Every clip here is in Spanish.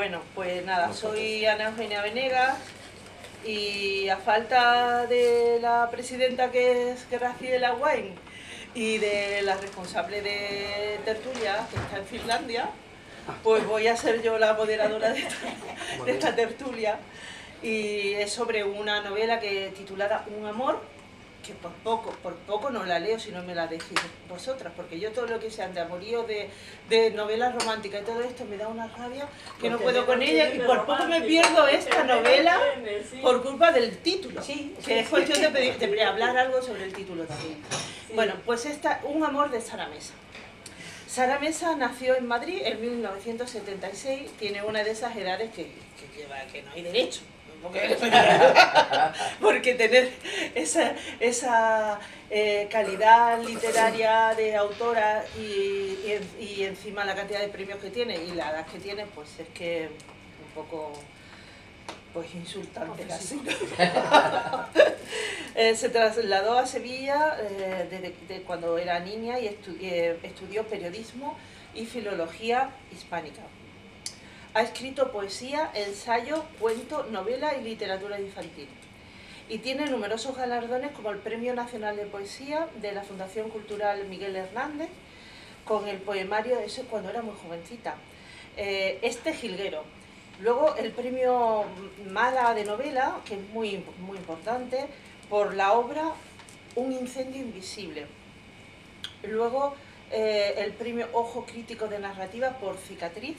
Bueno, pues nada, soy Ana Eugenia Venegas y a falta de la presidenta que es Graciela Laguain y de la responsable de tertulia, que está en Finlandia, pues voy a ser yo la moderadora de esta tertulia. Y es sobre una novela que titulada Un amor, que por poco no la leo si no me la decís vosotras, porque yo todo lo que sea de amorío, de novelas románticas y todo esto me da una rabia que no puedo con ella, y por poco me pierdo esta novela por culpa del título, que es cuestión de hablar algo sobre el título también. Bueno, pues Un amor de Sara Mesa. Sara Mesa nació en Madrid en 1976, tiene una de esas edades que no hay derecho. Porque tener esa calidad literaria de autora y encima la cantidad de premios que tiene y la edad que tiene, pues es que un poco pues insultante casi. Se trasladó a Sevilla desde cuando era niña y estudió periodismo y filología hispánica. Ha escrito poesía, ensayo, cuento, novela y literatura infantil. Y tiene numerosos galardones como el Premio Nacional de Poesía de la Fundación Cultural Miguel Hernández, con el poemario, eso cuando era muy jovencita, Este Jilguero. Luego el Premio Mala de Novela, que es muy importante, por la obra Un incendio invisible. Luego el Premio Ojo Crítico de Narrativa por Cicatriz.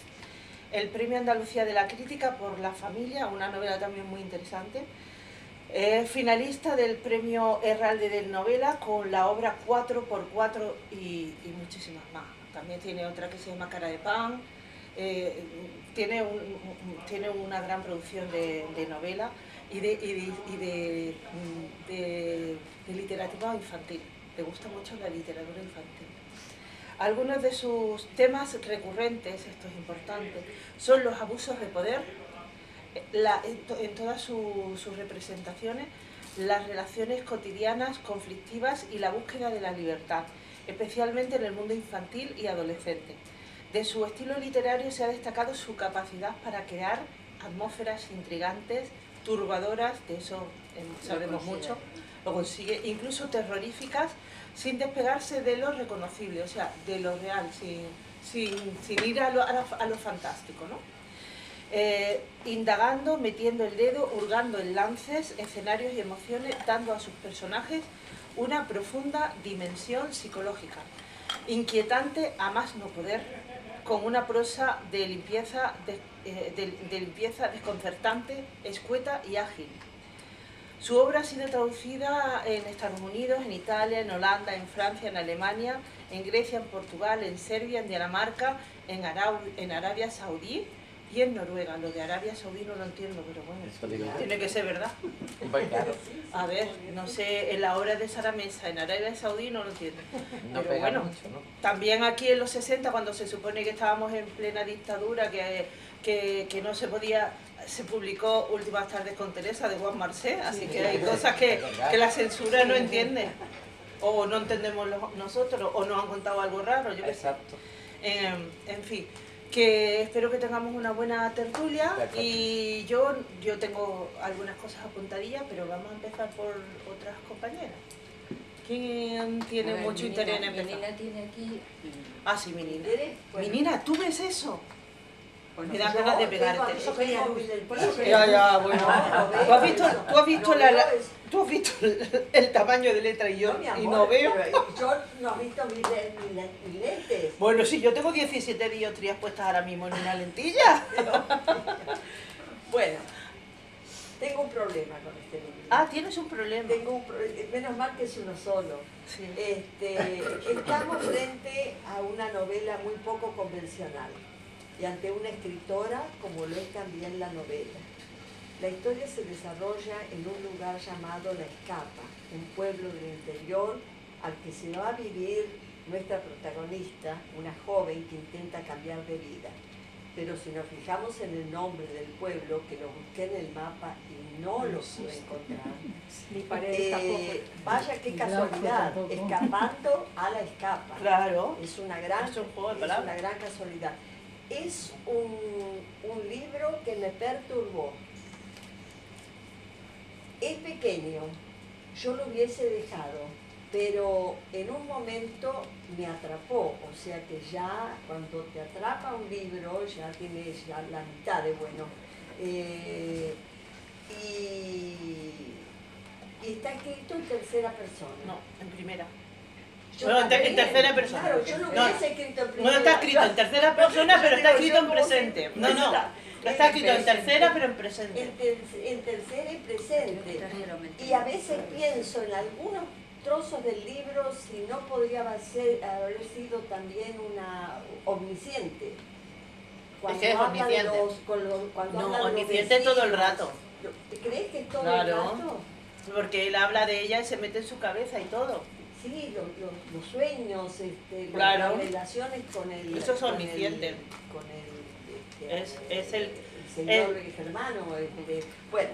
El Premio Andalucía de la Crítica por La Familia, una novela también muy interesante. Finalista del Premio Herralde de Novela con la obra 4x4 y muchísimas más. También tiene otra que se llama Cara de Pan. Tiene una gran producción de novela y de literatura infantil. Le gusta mucho la literatura infantil. Algunos de sus temas recurrentes, esto es importante, son los abusos de poder, en todas sus representaciones, las relaciones cotidianas, conflictivas y la búsqueda de la libertad, especialmente en el mundo infantil y adolescente. De su estilo literario se ha destacado su capacidad para crear atmósferas intrigantes, turbadoras, de eso sabemos mucho, lo consigue, incluso terroríficas, sin despegarse de lo reconocible, o sea, de lo real, sin ir a lo fantástico, ¿no? Indagando, metiendo el dedo, hurgando en lances, escenarios y emociones, dando a sus personajes una profunda dimensión psicológica, inquietante a más no poder, con una prosa de limpieza desconcertante, escueta y ágil. Su obra ha sido traducida en Estados Unidos, en Italia, en Holanda, en Francia, en Alemania, en Grecia, en Portugal, en Serbia, en Dinamarca, en Arabia Saudí y en Noruega. Lo de Arabia Saudí no lo entiendo, pero bueno, tiene que ser verdad. A ver, no sé, en la obra de Sara Mesa, en Arabia Saudí no lo entiendo. Pero bueno, también aquí en los 60, cuando se supone que estábamos en plena dictadura, que no se podía... Se publicó Últimas tardes con Teresa de Juan Marsé, así que hay cosas que la censura no entiende, o no entendemos nosotros, o nos han contado algo raro, yo qué sé. En fin, que espero que tengamos una buena tertulia. Y yo tengo algunas cosas apuntadillas, pero vamos a empezar por otras compañeras. ¿Quién tiene mucho interés en empezar? Mi nina tiene aquí... Ah, sí, mi nina. Mi nina, ¿tú ves eso? Pues me da ganas de pegarte. Ya, bueno. ¿Tú has visto el tamaño de letra y no veo? Yo no he visto mis lentes. Bueno, sí, yo tengo 17 dioptrías puestas ahora mismo en una lentilla. Bueno, tengo un problema con este libro. Ah, tienes un problema. Menos mal que es uno solo. Sí. Estamos frente a una novela muy poco convencional y ante una escritora como lo es también la novela. La historia se desarrolla en un lugar llamado La Escapa, un pueblo del interior al que se va a vivir nuestra protagonista, una joven que intenta cambiar de vida. Pero si nos fijamos en el nombre del pueblo, que lo busqué en el mapa y no lo pude encontrar, vaya qué casualidad, escapando a la escapa. Claro. Es una gran casualidad. es un libro que me perturbó. Es pequeño, yo lo hubiese dejado, pero en un momento me atrapó, o sea que ya cuando te atrapa un libro ya tienes ya la mitad de bueno. Y está escrito en tercera persona. No, en primera. Yo No, también, en tercera persona. Claro, yo lo hubiese escrito en primera. No está escrito en tercera persona, pero está escrito en presente. No, no. Está escrito en tercera, pero en presente. En tercera y presente. Y a veces pienso en algunos trozos del libro si no podría haber sido también una omnisciente. Es que es omnisciente. No, omnisciente todo el rato. ¿Crees que es todo el Claro. rato? Porque él habla de ella y se mete en su cabeza y todo. Sí, los sueños, Claro. las relaciones con el... Eso es omnisciente. Con el Es el señor germano. Bueno,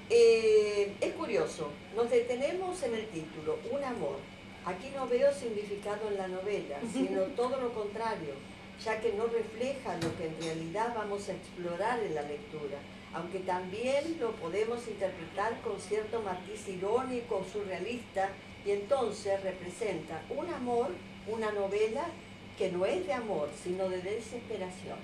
es curioso. Nos detenemos en el título, un amor. Aquí no veo significado en la novela, sino todo lo contrario, ya que no refleja lo que en realidad vamos a explorar en la lectura, aunque también lo podemos interpretar con cierto matiz irónico o surrealista, y entonces representa un amor, una novela que no es de amor, sino de desesperación.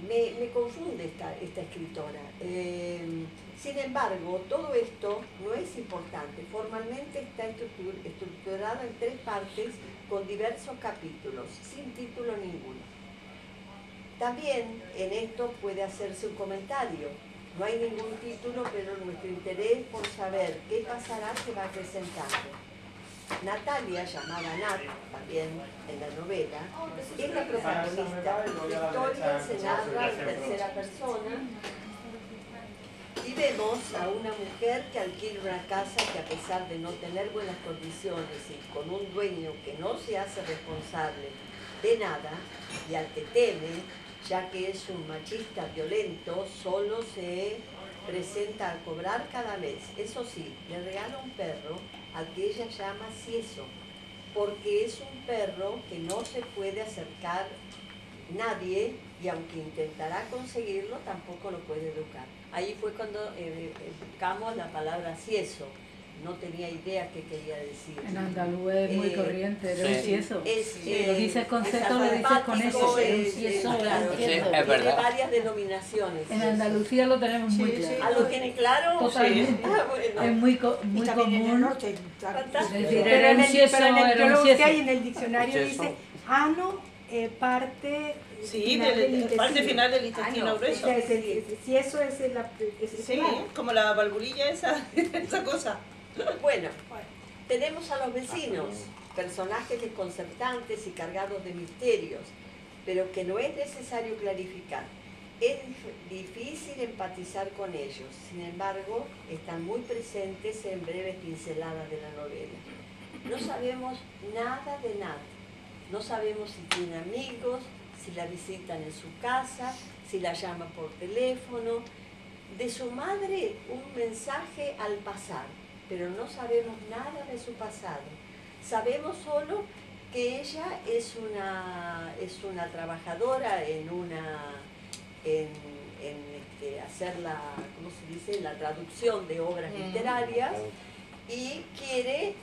Me confunde esta escritora. Sin embargo, todo esto no es importante. Formalmente está estructurado en 3 partes con diversos capítulos, sin título ninguno. También en esto puede hacerse un comentario. No hay ningún título, pero nuestro interés por saber qué pasará se va acrecentando. Natalia, llamada Nat, también en la novela, es la protagonista. La historia se narra en tercera persona y vemos a una mujer que alquila una casa que, a pesar de no tener buenas condiciones y con un dueño que no se hace responsable de nada y al que teme, ya que es un machista violento, solo se presenta a cobrar cada mes. Eso sí, le regala un perro al que ella llama Cieso, porque es un perro que no se puede acercar nadie y aunque intentará conseguirlo, tampoco lo puede educar. Ahí fue cuando buscamos la palabra Cieso. No tenía idea qué quería decir. En andaluz es muy corriente, era un cieso. Si lo dices con es ceto, lo dices con eso, era un cieso. claro, Sí, es tiene verdad. varias denominaciones. En Andalucía lo tenemos muy Sí, sí. claro. ¿Lo tiene claro? Totalmente. Ah, bueno. Es muy Y también en el común. norte. Fantástico. Es decir, Pero era en un el, cieso, pero en el, era yo un lo busqué cieso. y en el diccionario Cieso. dice ano, parte Sí, final del intestino. parte final del intestino grueso. Si eso es Sí, claro. como la valvulilla esa, esa cosa. Bueno, tenemos a los vecinos, personajes desconcertantes y cargados de misterios, pero que no es necesario clarificar. Es difícil empatizar con ellos, sin embargo, están muy presentes en breves pinceladas de la novela. No sabemos nada de nada. No sabemos si tiene amigos, si la visitan en su casa, si la llaman por teléfono. De su madre, un mensaje al pasar, pero no sabemos nada de su pasado. Sabemos solo que ella es una trabajadora en hacer ¿cómo se dice?, la traducción de obras literarias y quiere,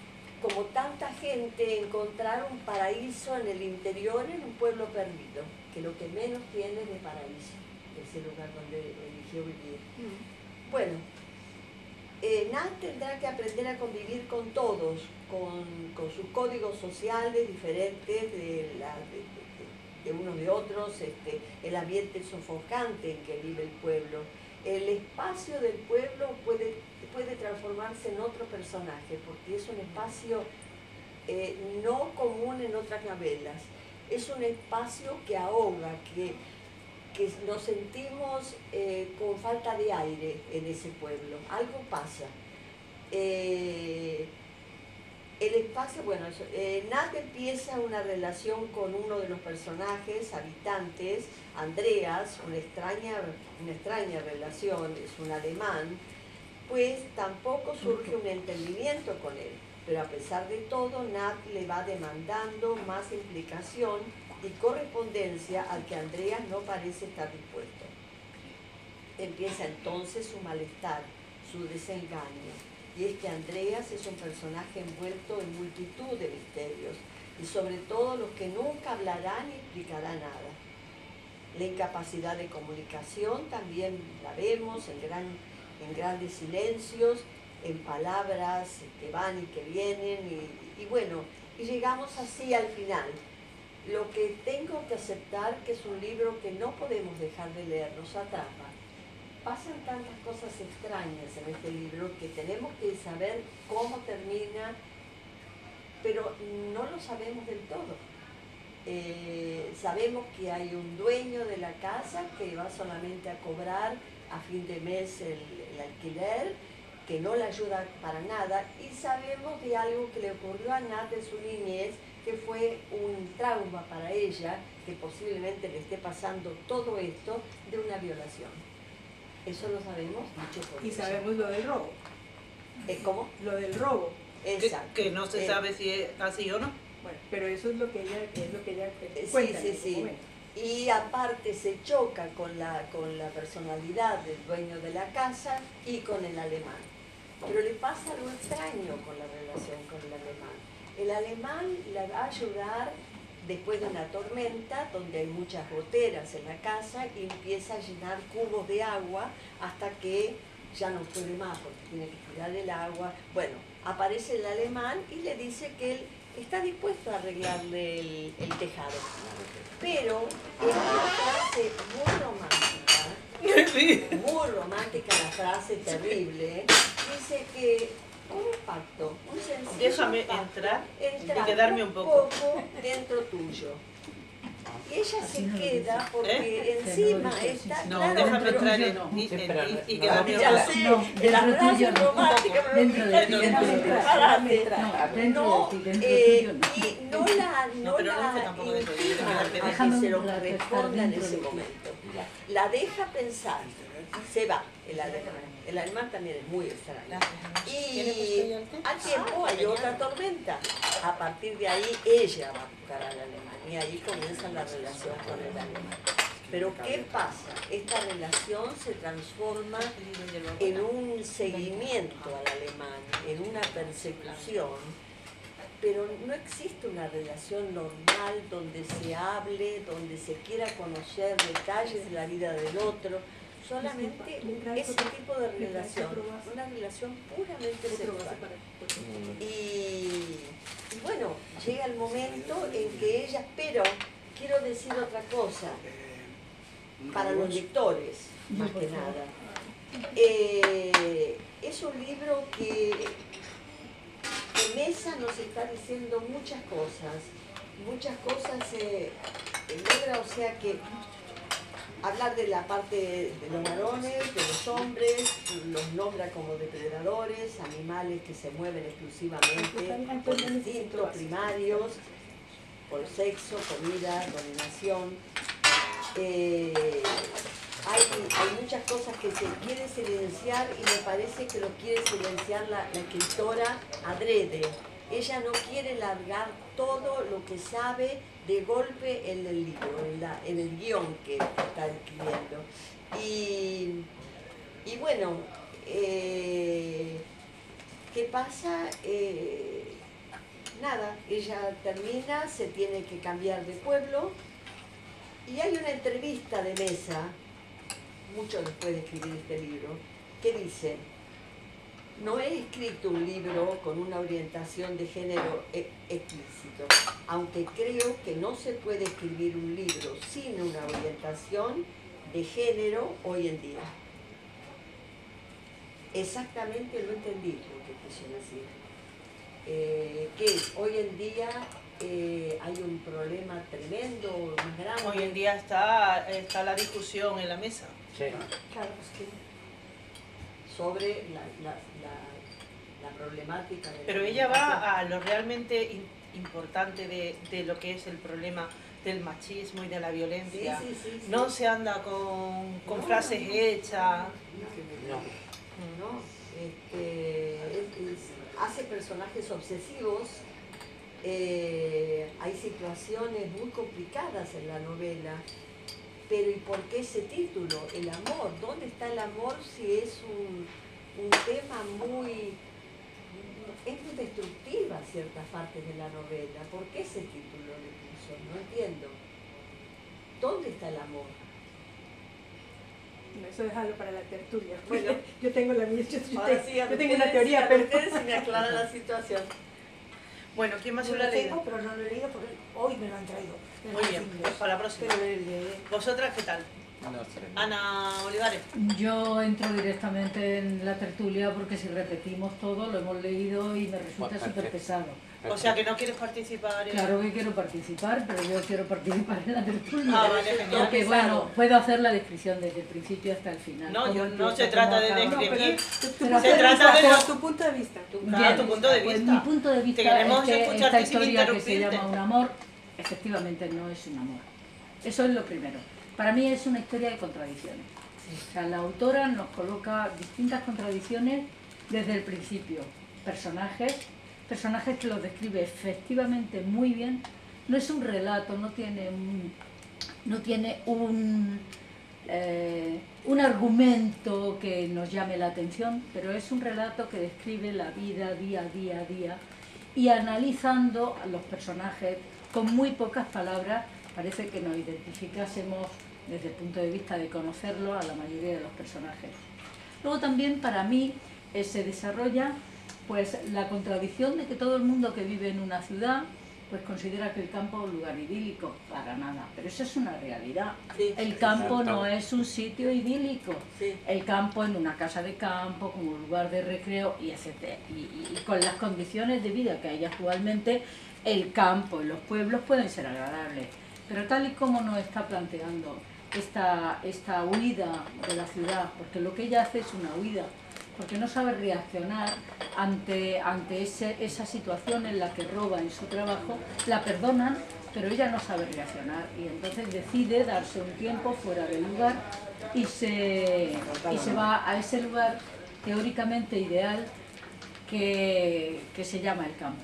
como tanta gente, encontrar un paraíso en el interior, en un pueblo perdido, que lo que menos tiene es de paraíso, ese lugar donde eligió vivir. Bueno, Nat tendrá que aprender a convivir con todos, con sus códigos sociales diferentes de unos de otros, el ambiente sofocante en que vive el pueblo. El espacio del pueblo puede transformarse en otro personaje, porque es un espacio no común en otras novelas. Es un espacio que ahoga, que nos sentimos con falta de aire en ese pueblo. Algo pasa. El espacio, bueno, Nat empieza una relación con uno de los personajes, habitantes, Andreas, una extraña relación, es un alemán, pues tampoco surge un entendimiento con él. Pero a pesar de todo, Nat le va demandando más implicación y correspondencia al que Andreas no parece estar dispuesto. Empieza entonces su malestar, su desengaño, y es que Andreas es un personaje envuelto en multitud de misterios, y sobre todo los que nunca hablará ni explicará nada. La incapacidad de comunicación también la vemos en grandes silencios, en palabras que van y que vienen, y bueno, y llegamos así al final. Lo que tengo que aceptar que es un libro que no podemos dejar de leer, nos atrapa. Pasan tantas cosas extrañas en este libro que tenemos que saber cómo termina, pero no lo sabemos del todo. Sabemos que hay un dueño de la casa que va solamente a cobrar a fin de mes el alquiler, que no le ayuda para nada, y sabemos de algo que le ocurrió a Nat en su niñez, que fue un trauma para ella, que posiblemente le esté pasando todo esto de una violación. Eso lo sabemos dicho por Y ella. sabemos lo del robo. ¿Cómo? Lo del robo. Exacto. Que no se sabe si es así o no. Bueno, pero eso es lo que ella cuenta. Sí, en ese momento. Y aparte se choca con la personalidad del dueño de la casa y con el alemán. Pero le pasa algo extraño con la relación con el alemán. El alemán la va a ayudar después de una tormenta donde hay muchas goteras en la casa y empieza a llenar cubos de agua hasta que ya no puede más porque tiene que tirar el agua. Bueno, aparece el alemán y le dice que él está dispuesto a arreglarle el tejado. Pero en una frase muy romántica, la frase terrible, dice que un pacto, un sencillo Déjame pacto, entrar y quedarme un poco dentro tuyo. Y ella se queda porque encima está... No, claro, déjame pero- entrar y quedarme un Ya poco. sé, No, la dentro frase tuyo no. romántica, pero Dentro de ti, déjame dentro de ti. entrar. Dentro No, de ti, dentro tuyo no. y no la No, pero no dice tampoco dentro de ti, intima dentro de ti. a que se lo Déjame responda en dentro ese de ti. momento. La deja pensar, se va el alemán. El alemán también es muy extraño. Y al tiempo hay otra tormenta. A partir de ahí ella va a buscar al alemán y ahí comienza la relación con el alemán. Pero ¿qué pasa? Esta relación se transforma en un seguimiento al alemán, en una persecución, pero no existe una relación normal donde se hable, donde se quiera conocer detalles de la vida del otro, solamente ese tipo de relación, una relación puramente sexual. Y bueno, llega el momento en que ella, pero quiero decir otra cosa, para los lectores, más que nada. Es un libro que Mesa nos está diciendo muchas cosas negra, o sea que hablar de la parte de los varones, de los hombres, los nombra como depredadores, animales que se mueven exclusivamente por instintos primarios, por sexo, comida, dominación. Hay muchas cosas que se quiere silenciar y me parece que lo quiere silenciar la escritora adrede. Ella no quiere largar todo lo que sabe de golpe en el libro, en el guión que está escribiendo. Y bueno, ¿qué pasa? Nada, ella termina, se tiene que cambiar de pueblo y hay una entrevista de Mesa, mucho después de escribir este libro, que dice: no he escrito un libro con una orientación de género explícito, aunque creo que no se puede escribir un libro sin una orientación de género hoy en día. Exactamente lo entendí lo que quiso decir. Que hoy en día hay un problema tremendo, más grande. Hoy en día está la discusión en la mesa. Sí. Claro, sí. Sobre la problemática. Pero ella va a lo realmente importante de lo que es el problema del machismo y de la violencia. Sí. No se anda con frases hechas. No, hace personajes obsesivos hay situaciones muy complicadas en la novela, pero ¿y por qué ese título? El amor. ¿Dónde está el amor si es un tema muy destructiva ciertas partes de la novela? ¿Por qué ese título le puso? No entiendo. ¿Dónde está el amor? No, eso déjalo para la tertulia. Bueno, yo tengo la mía, yo tengo una teoría, teoría, pero ustedes se me aclara la situación. Bueno, ¿quién más Yo se lo ha lo leído? tengo, pero no lo he leído porque hoy me lo han traído. Muy bien, pues para la próxima. Pero lo leeré. ¿Vosotras qué tal? Ana Olivares. Yo entro directamente en la tertulia porque si repetimos todo lo hemos leído y me resulta súper pesado. O sea, que no quieres participar en... Claro que quiero participar, pero yo quiero participar en la tertulia. Ah, vale, genial. Porque bueno, puedo hacer la descripción desde el principio hasta el final. No, Cómo no se empieza, trata cómo de acaba. describir. Pero Se trata de pero tu punto de vista. Claro, tu punto de Pues vista. mi punto de vista Te queremos es que escucharte esta sin historia que se interrumpirte. llama Un amor, efectivamente no es un amor. Eso es lo primero. Para mí es una historia de contradicciones. O sea, la autora nos coloca distintas contradicciones desde el principio. Personajes que los describe efectivamente muy bien. No es un relato, no tiene un argumento que nos llame la atención, pero es un relato que describe la vida día a día y analizando a los personajes con muy pocas palabras parece que nos identificásemos desde el punto de vista de conocerlo a la mayoría de los personajes. Luego también para mí se desarrolla pues la contradicción de que todo el mundo que vive en una ciudad pues considera que el campo es un lugar idílico, para nada, pero eso es una realidad. Sí, El campo no es un sitio idílico, sí. el campo en una casa de campo, como un lugar de recreo y etc. Y con las condiciones de vida que hay actualmente, el campo y los pueblos pueden ser agradables, pero tal y como nos está planteando esta huida de la ciudad, porque lo que ella hace es una huida, porque no sabe reaccionar ante esa situación en la que roba en su trabajo, la perdonan, pero ella no sabe reaccionar y entonces decide darse un tiempo fuera del lugar y se va a ese lugar teóricamente ideal que se llama el campo.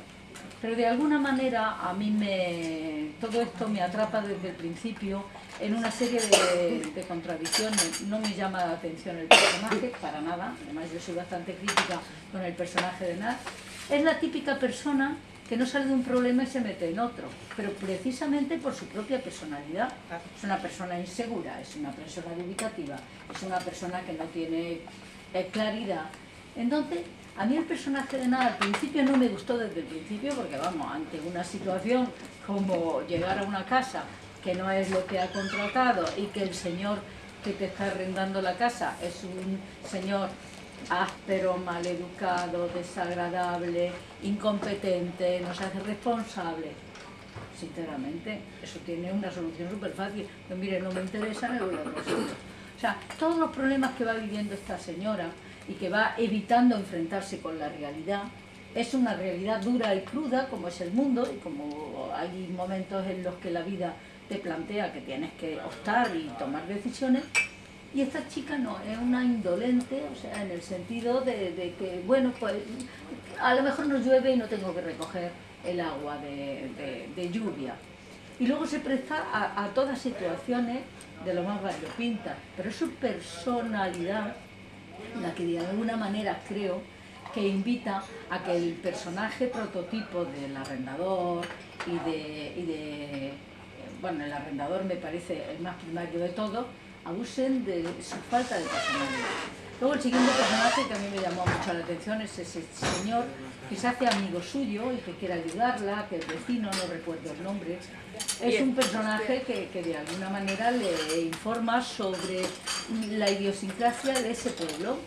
Pero de alguna manera a mí todo esto me atrapa desde el principio en una serie de contradicciones. No me llama la atención el personaje, para nada, además yo soy bastante crítica con el personaje de Nat. Es la típica persona que no sale de un problema y se mete en otro, pero precisamente por su propia personalidad. Es una persona insegura, es una persona dubitativa, es una persona que no tiene claridad. Entonces, a mí el personaje de Nat al principio no me gustó desde el principio porque vamos, ante una situación como llegar a una casa que no es lo que ha contratado y que el señor que te está arrendando la casa es un señor áspero, maleducado, desagradable, incompetente, no se hace responsable. Sinceramente, eso tiene una solución súper fácil. Pues mire, no me interesa, me voy a otro sitio. O sea, todos los problemas que va viviendo esta señora y que va evitando enfrentarse con la realidad, es una realidad dura y cruda como es el mundo y como hay momentos en los que la vida te plantea que tienes que optar y tomar decisiones. Y esta chica no, es una indolente, o sea, en el sentido de que, bueno, pues a lo mejor nos llueve y no tengo que recoger el agua de lluvia. Y luego se presta a todas situaciones de lo más variopintas, pero es su personalidad la que de alguna manera creo que invita a que el personaje prototipo del arrendador bueno, el arrendador me parece el más primario de todos, abusen de su falta de personalidad. Luego el siguiente personaje que a mí me llamó mucho la atención es ese señor que se hace amigo suyo y que quiere ayudarla, que el vecino, no recuerdo el nombre. Es un personaje que de alguna manera le informa sobre la idiosincrasia de ese pueblo,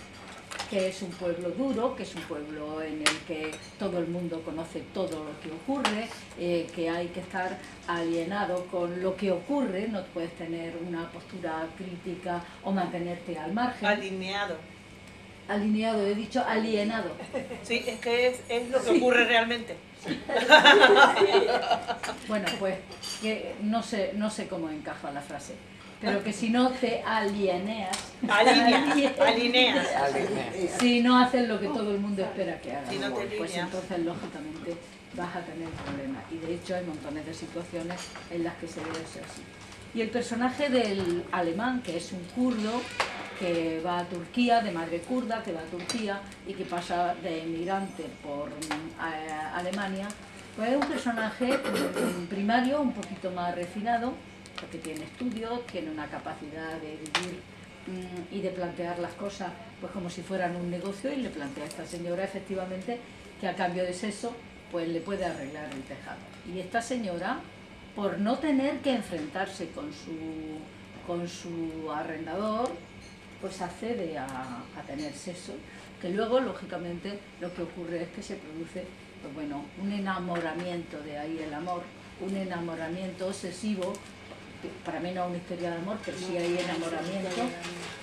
que es un pueblo duro, que es un pueblo en el que todo el mundo conoce todo lo que ocurre, que hay que estar alienado con lo que ocurre, no puedes tener una postura crítica o mantenerte al margen. Alineado, he dicho alienado. Sí, es que es lo que ocurre realmente. Bueno, pues que no sé cómo encaja la frase, pero que si no te alineas, si no haces lo que todo el mundo espera que hagas, si no te pues alineas, entonces lógicamente vas a tener problemas. Y de hecho hay montones de situaciones en las que se debe ser así. Y el personaje del alemán, que es un kurdo, que va a Turquía, de madre kurda, que va a Turquía y que pasa de emigrante por Alemania, pues es un personaje primario, un poquito más refinado, porque tiene estudios, tiene una capacidad de vivir y de plantear las cosas pues como si fueran un negocio, y le plantea a esta señora efectivamente que a cambio de sexo pues le puede arreglar el tejado. Y esta señora, por no tener que enfrentarse con su arrendador, pues accede a tener sexo, que luego lógicamente lo que ocurre es que se produce pues bueno, un enamoramiento, de ahí el amor, un enamoramiento obsesivo. Para mí no es una historia de amor, pero sí hay enamoramiento,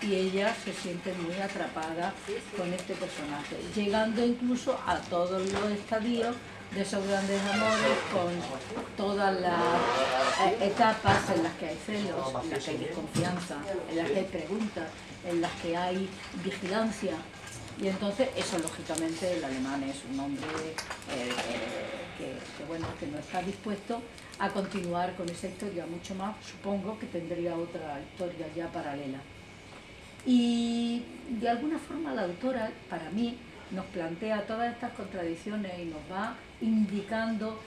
y ella se siente muy atrapada con este personaje, llegando incluso a todos los estadios de esos grandes amores, con todas las etapas en las que hay celos, en las que hay desconfianza, en las que hay preguntas, en las que hay vigilancia. Y entonces eso, lógicamente, el alemán es un hombre que no está dispuesto a continuar con esa historia, mucho más, supongo que tendría otra historia ya paralela. Y de alguna forma la autora, para mí, nos plantea todas estas contradicciones y nos va indicando,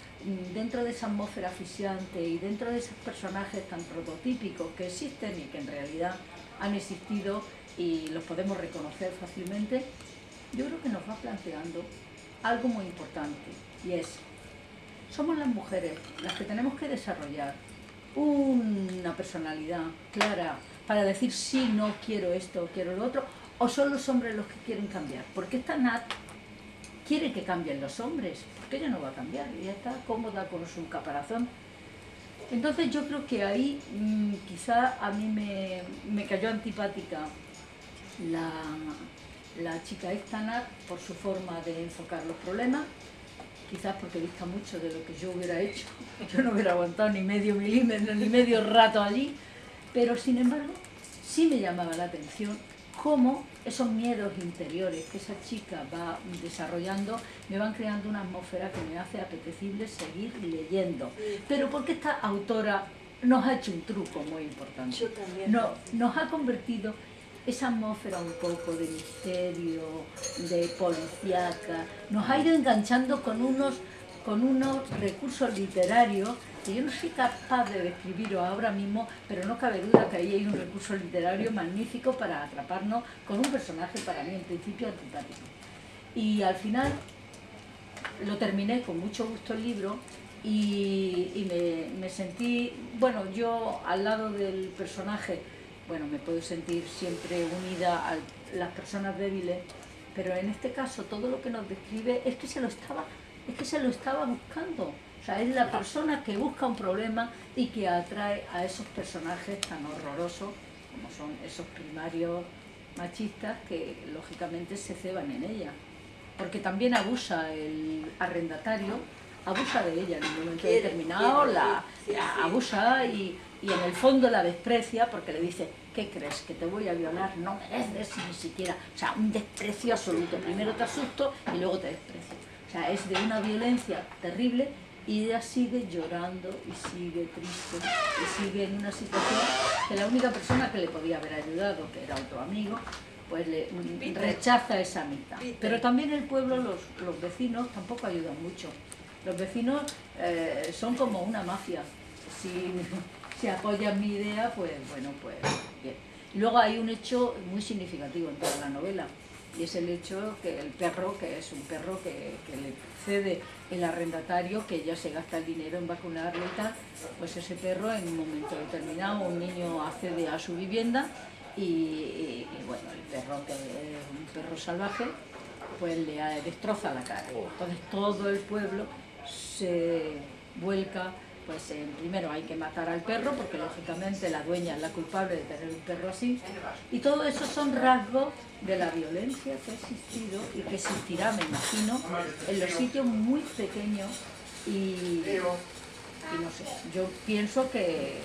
dentro de esa atmósfera asfixiante y dentro de esos personajes tan prototípicos que existen y que en realidad han existido y los podemos reconocer fácilmente, yo creo que nos va planteando algo muy importante, y es: somos las mujeres las que tenemos que desarrollar una personalidad clara para decir sí, no, quiero esto, quiero lo otro, o son los hombres los que quieren cambiar, porque esta Nat quiere que cambien los hombres, porque ella no va a cambiar, ella está cómoda con su caparazón. Entonces yo creo que ahí quizá a mí me cayó antipática la chica esta Nat por su forma de enfocar los problemas, quizás porque dista mucho de lo que yo hubiera hecho. Yo no hubiera aguantado ni medio milímetro, ni medio rato allí, pero sin embargo sí me llamaba la atención cómo esos miedos interiores que esa chica va desarrollando me van creando una atmósfera que me hace apetecible seguir leyendo. Pero porque esta autora nos ha hecho un truco muy importante. Yo también. Nos ha convertido esa atmósfera un poco de misterio, de policíaca, nos ha ido enganchando con unos recursos literarios que yo no soy capaz de describiros ahora mismo, pero no cabe duda que ahí hay un recurso literario magnífico para atraparnos con un personaje para mí en principio antipático. Y al final lo terminé con mucho gusto el libro y me sentí, bueno, yo al lado del personaje, bueno, me puedo sentir siempre unida a las personas débiles, pero en este caso todo lo que nos describe es que se lo estaba buscando. O sea, es la persona que busca un problema y que atrae a esos personajes tan horrorosos como son esos primarios machistas que lógicamente se ceban en ella. Porque también abusa el arrendatario, abusa de ella en un momento determinado, la abusa y en el fondo la desprecia porque le dice: ¿qué crees? ¿Que te voy a violar? No mereces ni siquiera. O sea, un desprecio absoluto. Primero te asusto y luego te desprecio. O sea, es de una violencia terrible y ella sigue llorando y sigue triste y sigue en una situación que la única persona que le podía haber ayudado, que era otro amigo, pues le rechaza esa amistad. Pero también el pueblo, los vecinos tampoco ayudan mucho. Los vecinos son como una mafia. Si apoyan mi idea, pues bueno, pues bien. Y luego hay un hecho muy significativo en toda la novela, y es el hecho que el perro, que es un perro que le cede el arrendatario, que ya se gasta el dinero en vacunarlo y tal, pues ese perro en un momento determinado, un niño accede a su vivienda y bueno, el perro, que es un perro salvaje, pues le destroza la cara. Entonces todo el pueblo se vuelca. Pues primero hay que matar al perro, porque lógicamente la dueña es la culpable de tener un perro así. Y todo eso son rasgos de la violencia que ha existido y que existirá, me imagino, en los sitios muy pequeños y no sé, yo pienso que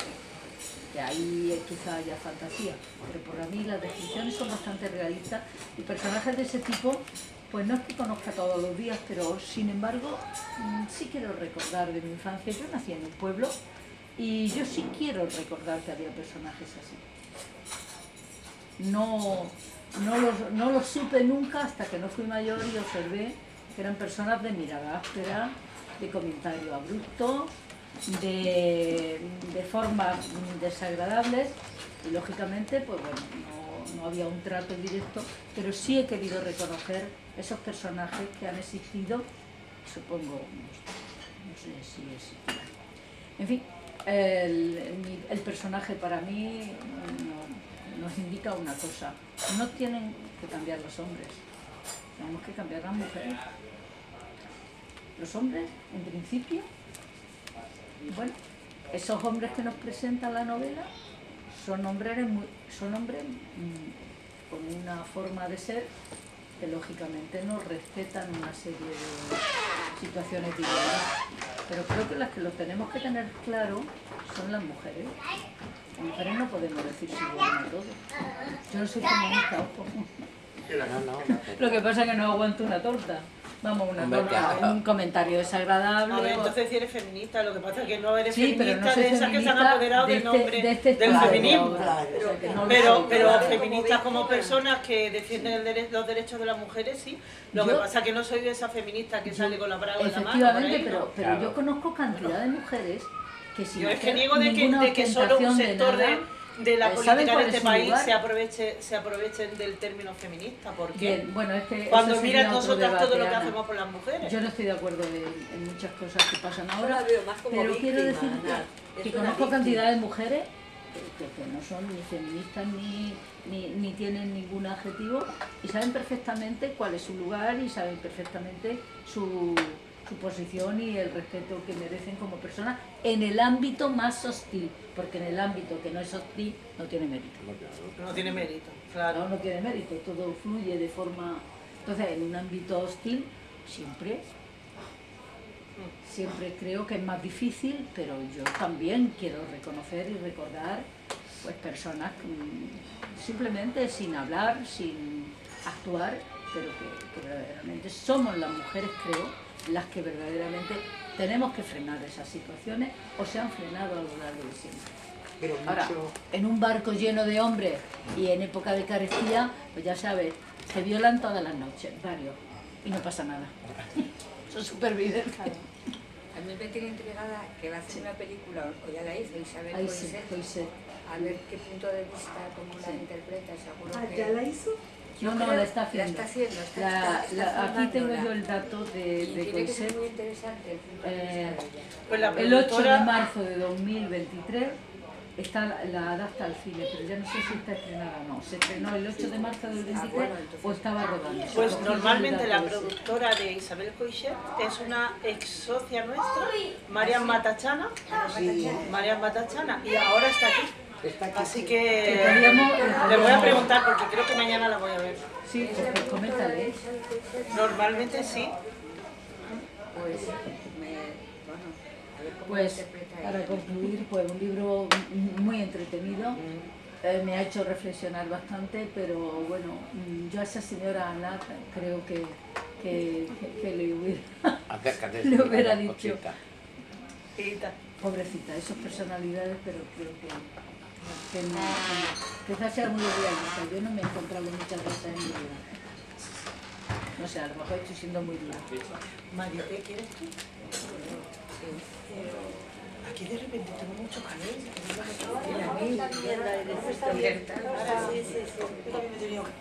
que ahí quizá haya fantasía, pero para mí las descripciones son bastante realistas y personajes de ese tipo, pues no es que conozca todos los días, pero sin embargo sí quiero recordar de mi infancia. Yo nací en un pueblo y yo sí quiero recordar que había personajes así. No lo supe nunca hasta que no fui mayor y observé que eran personas de mirada áspera, de comentario abrupto, de formas desagradables y lógicamente pues bueno, no había un trato directo, pero sí he querido reconocer esos personajes que han existido, supongo, no sé si existirán. En fin, el personaje para mí nos indica una cosa: no tienen que cambiar los hombres, tenemos que cambiar las mujeres. Los hombres, en principio, bueno, esos hombres que nos presenta la novela son hombres con una forma de ser que lógicamente no respetan una serie de situaciones de igualdad. Pero creo que las que lo tenemos que tener claro son las mujeres. Las mujeres no podemos decir sí bueno a todo. Yo no soy feminista, ojo. Lo que pasa es que no aguanto una torta. Vamos, una torta, un comentario desagradable. A ver, entonces si eres feminista, lo que pasa es que no eres sí, feminista, no de esas que se han apoderado del nombre del feminismo. Pero feministas como personas que defienden los derechos de las mujeres, sí. Lo que pasa es que no soy de esa feminista que sale con la braga en la mano. Efectivamente, pero yo conozco cantidad de mujeres que sin yo es que hacer niego ninguna de que solo un sector de la política de este país lugar? se aprovechen del término feminista. ¿Por qué? Bien, bueno, es que cuando eso miran sería otro nosotras debate, todo lo que Ana. hacemos por las mujeres. Yo no estoy de acuerdo en muchas cosas que pasan Yo ahora, la veo más como pero víctima, quiero decir Ana. que Es una conozco víctima. cantidad de mujeres que no son ni feministas ni tienen ningún adjetivo y saben perfectamente cuál es su lugar y saben perfectamente su posición y el respeto que merecen como personas en el ámbito más hostil, porque en el ámbito que no es hostil no tiene mérito. No tiene mérito, claro. No tiene mérito, todo fluye de forma... Entonces, en un ámbito hostil siempre creo que es más difícil, pero yo también quiero reconocer y recordar pues personas simplemente sin hablar, sin actuar, pero que verdaderamente somos las mujeres, creo, las que verdaderamente tenemos que frenar esas situaciones o se han frenado a lo largo de siempre. Pero Ahora, mucho... en un barco lleno de hombres y en época de carestía, pues ya sabes, se violan todas las noches, varios, y no pasa nada. Son superviven. A mí me tiene entregada que va a hacer una película, o ya la hizo Isabel Ahí sí, Coixet, a ver qué punto de vista, cómo la Sí. interpreta, seguro Ah, que... ¿ya la hizo? No, creo- la está haciendo. La está haciendo, Aquí tengo filmándola. yo el dato Y de tiene que ser Coixet. muy interesante el punto de vista de ella. Pues la El 8 de productora, marzo de 2023 la adapta al cine, pero ya no sé si está estrenada o no. Se estrenó el 8 de marzo del 23 bueno, entonces- o estaba rodando. pues Cogí normalmente el la dato ese. productora de Isabel Coixet es una ex socia nuestra, Marian Matachana. Marian Matachana, y ahora está aquí. Está aquí. Así Que que podríamos- le voy a preguntar porque creo que mañana la voy a ver. Sí, pues coméntale. Normalmente sí. Pues, bueno, a ver cómo Pues interpreta para ella. concluir, pues un libro muy entretenido. Me ha hecho reflexionar bastante, pero bueno, yo a esa señora Ana creo que Acércate, le hubiera señora dicho, Conchita. Y tal. pobrecita, esas personalidades, pero creo que no, quizás sea muy realista. Yo no me he encontrado muchas veces en mi vida. No sé, a lo mejor estoy siendo muy dura. Marité, ¿quieres tú? Aquí de repente tengo mucho calor. Sí, sí, sí.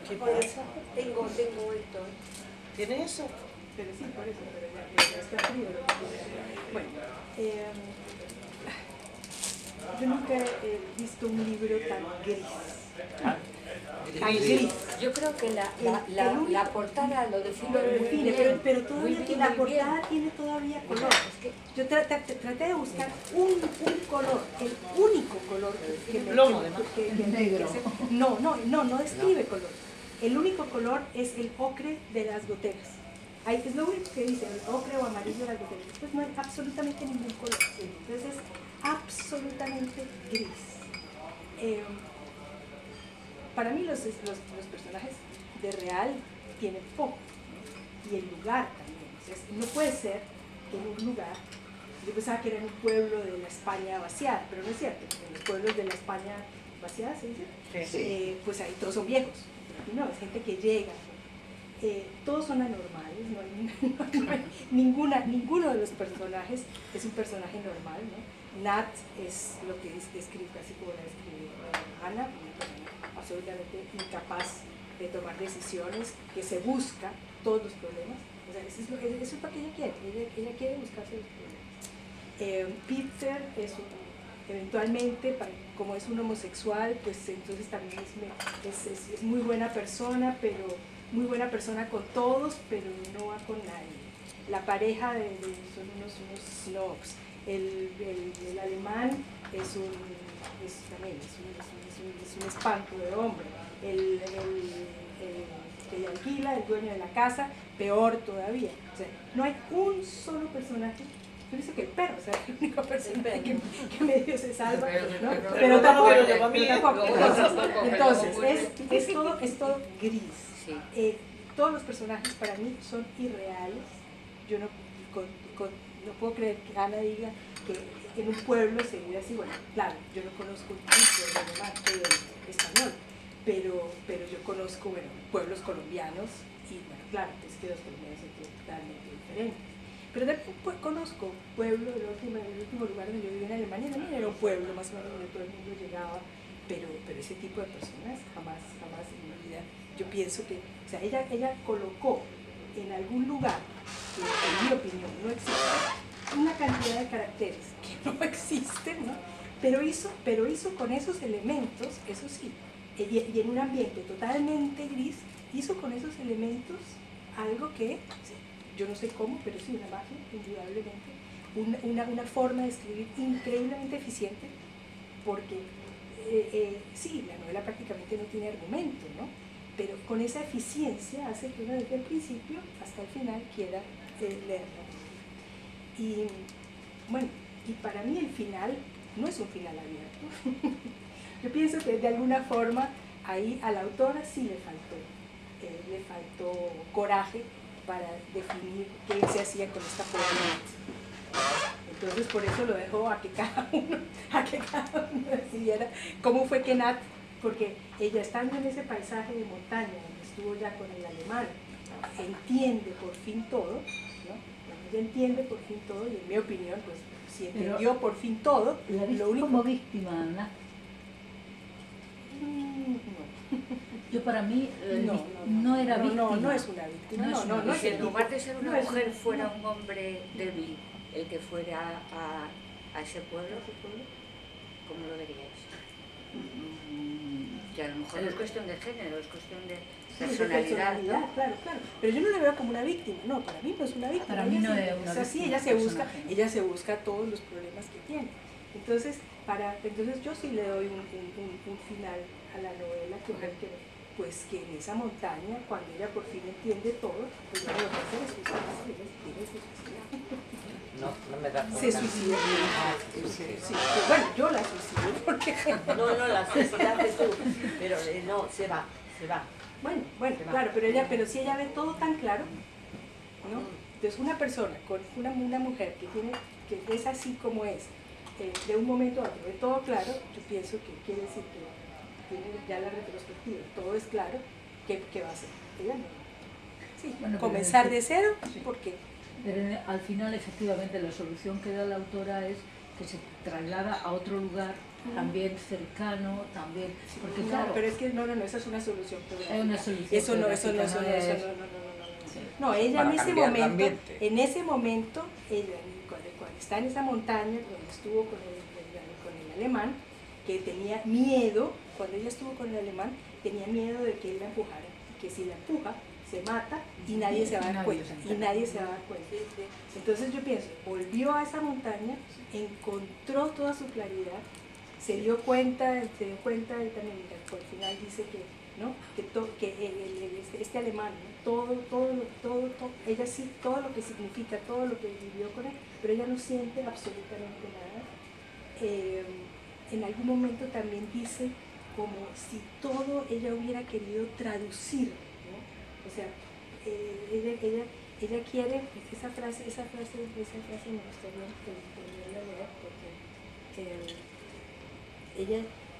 ¿Qué pasa? Tengo esto. ¿Tienes eso? Pero sí, por eso, pero ya está frío. Bueno, yo nunca he visto un libro tan gris. Tan gris. Yo creo que el la portada lo define Lo muy define, bien. pero Muy todavía bien, la muy bien. portada tiene todavía color. Es que Yo traté de buscar un color, el único color que me... Plomo, además. Negro. No describe color. El único color es el ocre de las goteras. Ahí es lo único que dice, el ocre o amarillo de las goteras. Después no hay absolutamente ningún color. Entonces es absolutamente gris. Para mí los personajes de real tienen poco, ¿no? Y el lugar también. O sea, no puede ser en un lugar. Yo pensaba que era en un pueblo de la España vaciada, pero no es cierto. En los pueblos de la España vaciada, ¿se dice? Sí. Pues ahí todos son viejos. Y no, es gente que llega. Todos son anormales, no hay ninguno de los personajes es un personaje normal, ¿no? Nat es lo que describe, casi como la describe Ana, una persona absolutamente incapaz de tomar decisiones, que se busca todos los problemas. O sea, eso es lo que ella quiere, ella quiere buscarse los problemas. Peter eventualmente, como es un homosexual, pues entonces también es muy buena persona, pero muy buena persona con todos, pero no va con nadie. La pareja son unos snobs. El alemán es un espanto de hombre. El que le alquila, el dueño de la casa, peor todavía. O sea, no hay un solo personaje. Yo dice que el perro, o sea, el único personaje que medio se salva, ¿no? Pero tampoco. Entonces, es todo gris. Sí. Todos los personajes para mí son irreales. Yo no puedo creer que Ana diga que en un pueblo se vive así. Bueno, claro, yo no conozco un pueblo español, pero yo conozco, bueno, pueblos colombianos y, bueno, claro, es que los colombianos son totalmente diferentes. Pero también conozco pueblo, el último lugar donde yo viví en Alemania también era un pueblo más o menos donde todo el mundo llegaba, pero ese tipo de personas jamás en mi vida. Yo pienso que, o sea, ella colocó en algún lugar, que en mi opinión no existe, una cantidad de caracteres que no existen, ¿no? Pero hizo con esos elementos, eso sí, y en un ambiente totalmente gris, hizo con esos elementos algo que, yo no sé cómo, pero sí, una magia, indudablemente, una forma de escribir increíblemente eficiente, porque sí, la novela prácticamente no tiene argumento, ¿no? Pero con esa eficiencia hace que uno desde el principio hasta el final quiera leerla. Y bueno, y para mí el final no es un final abierto. Yo pienso que de alguna forma ahí a la autora sí le faltó coraje para definir qué se hacía con esta pobreza. Entonces por eso lo dejó a que cada uno decidiera cómo fue que Nat, porque ella estando en ese paisaje de montaña donde estuvo ya con el alemán, entiende por fin todo, ¿no? Ella entiende por fin todo y en mi opinión, pues si entendió por fin todo, ¿La viste lo único... como víctima, Ana? Yo para mí no era víctima. No es una víctima. No, Si en lugar de ser una mujer es fuera un hombre débil el que fuera a ese pueblo, ¿cómo lo veríais? Que a lo mejor no es cuestión de género, es cuestión de personalidad, ¿no? Claro. Pero yo no la veo como una víctima, no, para mí no es una víctima. Para mí no es una víctima. Sí, ella se busca todos los problemas que tiene. Entonces yo sí le doy un final a la novela, que en esa montaña, cuando ella por fin entiende todo, pues ya lo que hace es suicidarse. No me da Se suicida. Sí. Bueno, yo la suicido porque... No, la suicidaste tú, pero no, se va. Bueno, claro, pero si ella ve todo tan claro, ¿no? Entonces una persona, con una mujer que es así como es, de un momento a otro, ve todo claro, yo pienso que quiere decir que tiene ya la retrospectiva, todo es claro, ¿qué va a hacer? Ella no. Sí, bueno, comenzar de cero, porque... Pero al final, efectivamente, la solución que da la autora es que se traslada a otro lugar, también cercano, también... Porque, claro, pero es que no, esa es una solución. Es una solución. Eso no. No, ella en ese momento, ella, cuando está en esa montaña, donde estuvo con el alemán, que tenía miedo, cuando ella estuvo con el alemán, tenía miedo de que él la empujara, que si la empuja, se mata y nadie se va a dar cuenta. Entonces yo pienso, volvió a esa montaña, encontró toda su claridad, se dio cuenta él también, al final dice que, ¿no? Este alemán, ¿no? todo, ella sí, todo lo que significa, todo lo que vivió con él, pero ella no siente absolutamente nada. en algún momento también dice como si todo ella hubiera querido traducir, ¿no? O sea, ella quiere, esa frase me gustaría poderla leer porque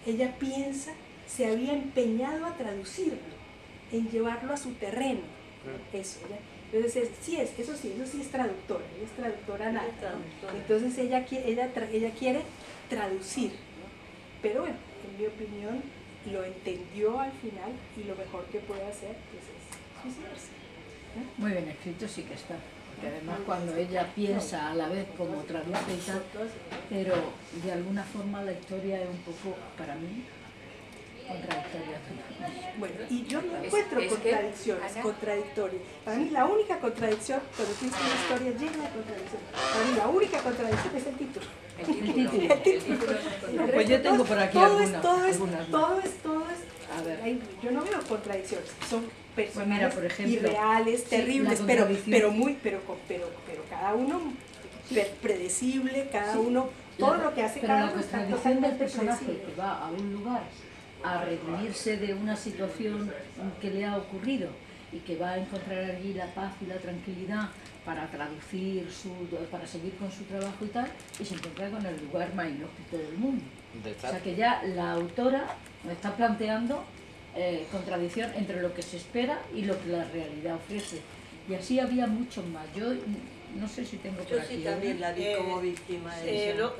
ella piensa, se había empeñado a traducirlo, en llevarlo a su terreno, eso, ¿ya? Entonces, eso sí es traductora, ella es traductora nata, ¿no? Entonces ella quiere traducir, ¿no? Pero bueno, en mi opinión, lo entendió al final y lo mejor que puede hacer pues, es suicidarse. Muy bien escrito sí que está, porque además cuando ella piensa a la vez como traduce y tal, pero de alguna forma la historia es un poco, para mí, contradictoria. Bueno, y yo no encuentro contradicciones, contradictorias. Para mí la única contradicción, cuando tienes una historia llena de contradicciones, para mí la única contradicción es el título. El título. Pues yo tengo por aquí algunas. Todo es, a ver. Yo no veo contradicciones, son personajes pues mira, por ejemplo, irreales, terribles, sí, pero cada uno predecible, cada uno, todo lo que hace cada uno. Pero la contradicción del personaje que va a un lugar a redimirse de una situación que le ha ocurrido y que va a encontrar allí la paz y la tranquilidad para traducir, para seguir con su trabajo y tal, y se encuentra con el lugar más inhóspito del mundo. O sea que ya la autora me está planteando contradicción entre lo que se espera y lo que la realidad ofrece. Y así había muchos más. Yo no sé si tengo por aquí. Yo sí también la vi como víctima de eso.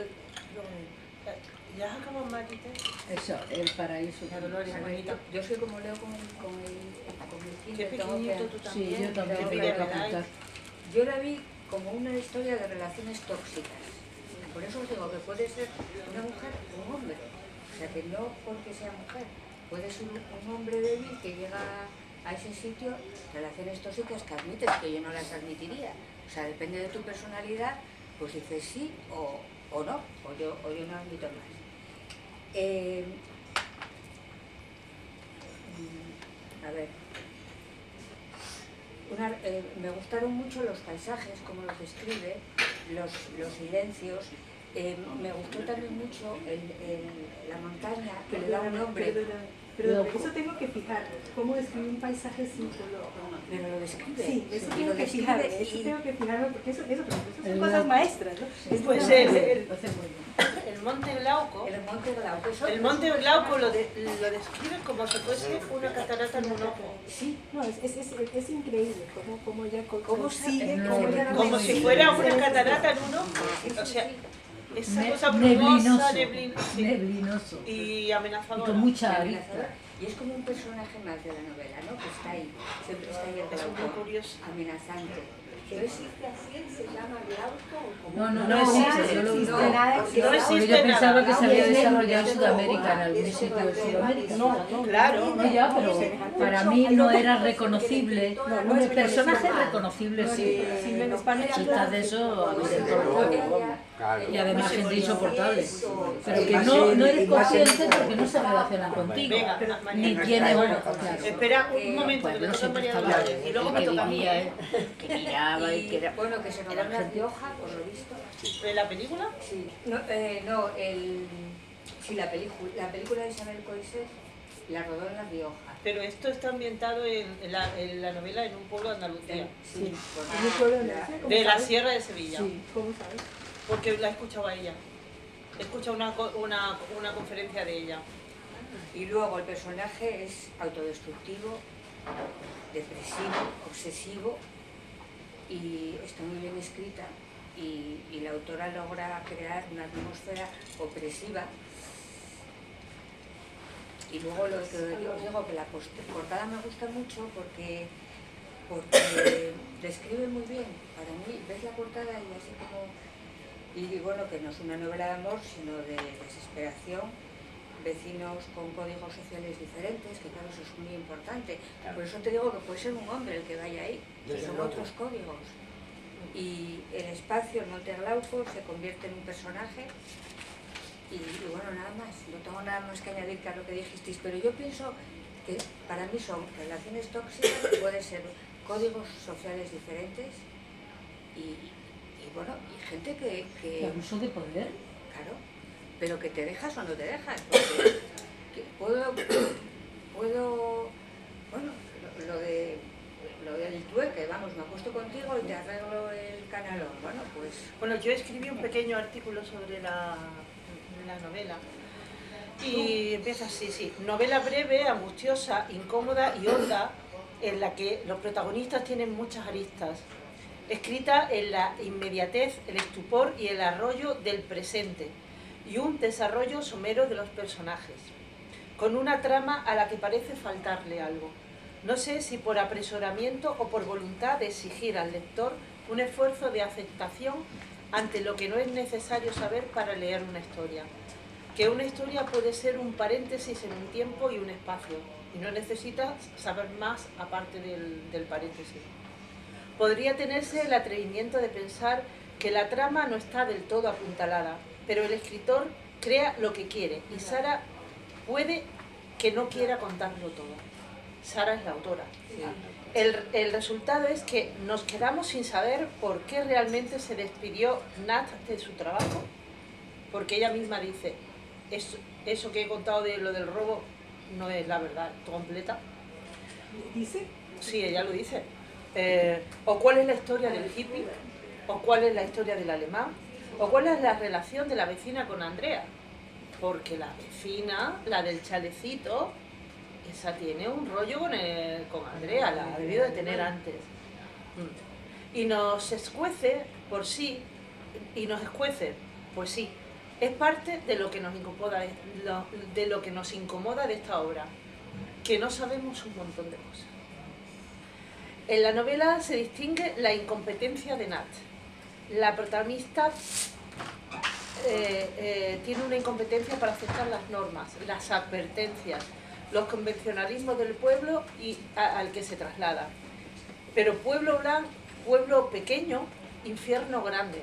¿Ya acabamos Maquita? Eso, el paraíso. La Dolores, bonita. Yo soy como leo con el Qué pequeñito tú también. Sí, yo también Pero tengo mira, que ¿verdad? apuntar. Yo la vi como una historia de relaciones tóxicas. Por eso os digo que puede ser una mujer o un hombre. O sea, que no porque sea mujer. Puede ser un hombre débil que llega a ese sitio, relaciones tóxicas que admites, que yo no las admitiría. O sea, depende de tu personalidad, pues dices sí o no, o yo no admito más. A ver, me gustaron mucho los paisajes, como los describe, los silencios. Me gustó también mucho la montaña, que le da un nombre. Pero eso tengo que fijarme, cómo describe un paisaje sin color. Pero lo describe. Sí, eso y tengo lo que describe fijarme, porque eso son cosas maestras, ¿no? Pues el Monte Glauco. El Monte Glauco. El Monte Glauco lo describe como si fuese una catarata en un ojo. Sí, no, es increíble cómo ella consigue, Como si fuera una catarata en un ojo. O sea, esa cosa brumosa, neblinoso y y amenazadora. con mucha arista. Y es como un personaje más de la novela, ¿no? Que está ahí, siempre está ahí el Es muy Glauco, curioso. amenazante. ¿No existe así? ¿Se llama Glauco? No existe, yo lo vi. No existe Porque yo pensaba nada. que se había desarrollado en Sudamérica, en algún sitio de Sudamérica. Claro. No, ya, pero para mí no era reconocible. Un personaje reconocible sí. Chistas de eso a veces todo el pueblo. Y además gente insoportable. Pero que no eres consciente porque no se relacionan contigo. Venga, Ni María. tiene bueno. Espera un momento, que me toca María Dolores. Y luego me toca a mí. Que miraba y que era. Bueno, que se rodó en La Rioja, por lo visto. ¿De la película? Sí. Sí, la película de Isabel Coixet la rodó en La Rioja. Pero esto está ambientado en la novela en un pueblo de Andalucía. Sí, ¿En un pueblo de Andalucía? ¿Cómo De la sabes? Sierra de Sevilla. Sí, ¿cómo sabes? Porque la he escuchado a ella. He escuchado una conferencia de ella. Y luego el personaje es autodestructivo, depresivo, obsesivo, y está muy bien escrita, y la autora logra crear una atmósfera opresiva. Y luego lo que os digo, que la portada me gusta mucho porque describe muy bien. Para mí, ves la portada y así como... Y bueno, que no es una novela de amor, sino de desesperación, vecinos con códigos sociales diferentes, que claro, eso es muy importante. Por eso te digo que puede ser un hombre el que vaya ahí, que son otros códigos. Y el espacio, el Monte Glauco, se convierte en un personaje. Y bueno, nada más, no tengo nada más que añadir que a lo que dijisteis, pero yo pienso que para mí son relaciones tóxicas, puede ser códigos sociales diferentes y bueno, y gente que... ¿Y abuso de poder? Claro, pero que te dejas o no te dejas. Porque puedo, bueno, lo del tuerque, vamos, me acuesto contigo y te arreglo el canalón. Bueno, pues... Bueno, yo escribí un pequeño artículo sobre la novela. Y empieza así, sí. Novela breve, angustiosa, incómoda y honda, en la que los protagonistas tienen muchas aristas. Escrita en la inmediatez, el estupor y el arroyo del presente, y un desarrollo somero de los personajes, con una trama a la que parece faltarle algo. No sé si por apresuramiento o por voluntad de exigir al lector un esfuerzo de aceptación ante lo que no es necesario saber para leer una historia. Que una historia puede ser un paréntesis en un tiempo y un espacio, y no necesitas saber más aparte del paréntesis. Podría tenerse el atrevimiento de pensar que la trama no está del todo apuntalada, pero el escritor crea lo que quiere, y Sara puede que no quiera contarlo todo. Sara es la autora. El resultado es que nos quedamos sin saber por qué realmente se despidió Nat de su trabajo, porque ella misma dice, eso que he contado de lo del robo no es la verdad completa. ¿Dice? Sí, ella lo dice. O cuál es la historia del hippie, o cuál es la historia del alemán, o cuál es la relación de la vecina con Andrea. Porque la vecina, la del chalecito, esa tiene un rollo con Andrea, la ha debido de tener antes. Y nos escuece por sí, y nos escuece, pues sí, es parte de lo que nos incomoda, de lo que nos incomoda de esta obra, que no sabemos un montón de cosas. En la novela se distingue la incompetencia de Nat. La protagonista tiene una incompetencia para aceptar las normas, las advertencias, los convencionalismos del pueblo y al que se traslada. Pero pueblo pequeño, infierno grande.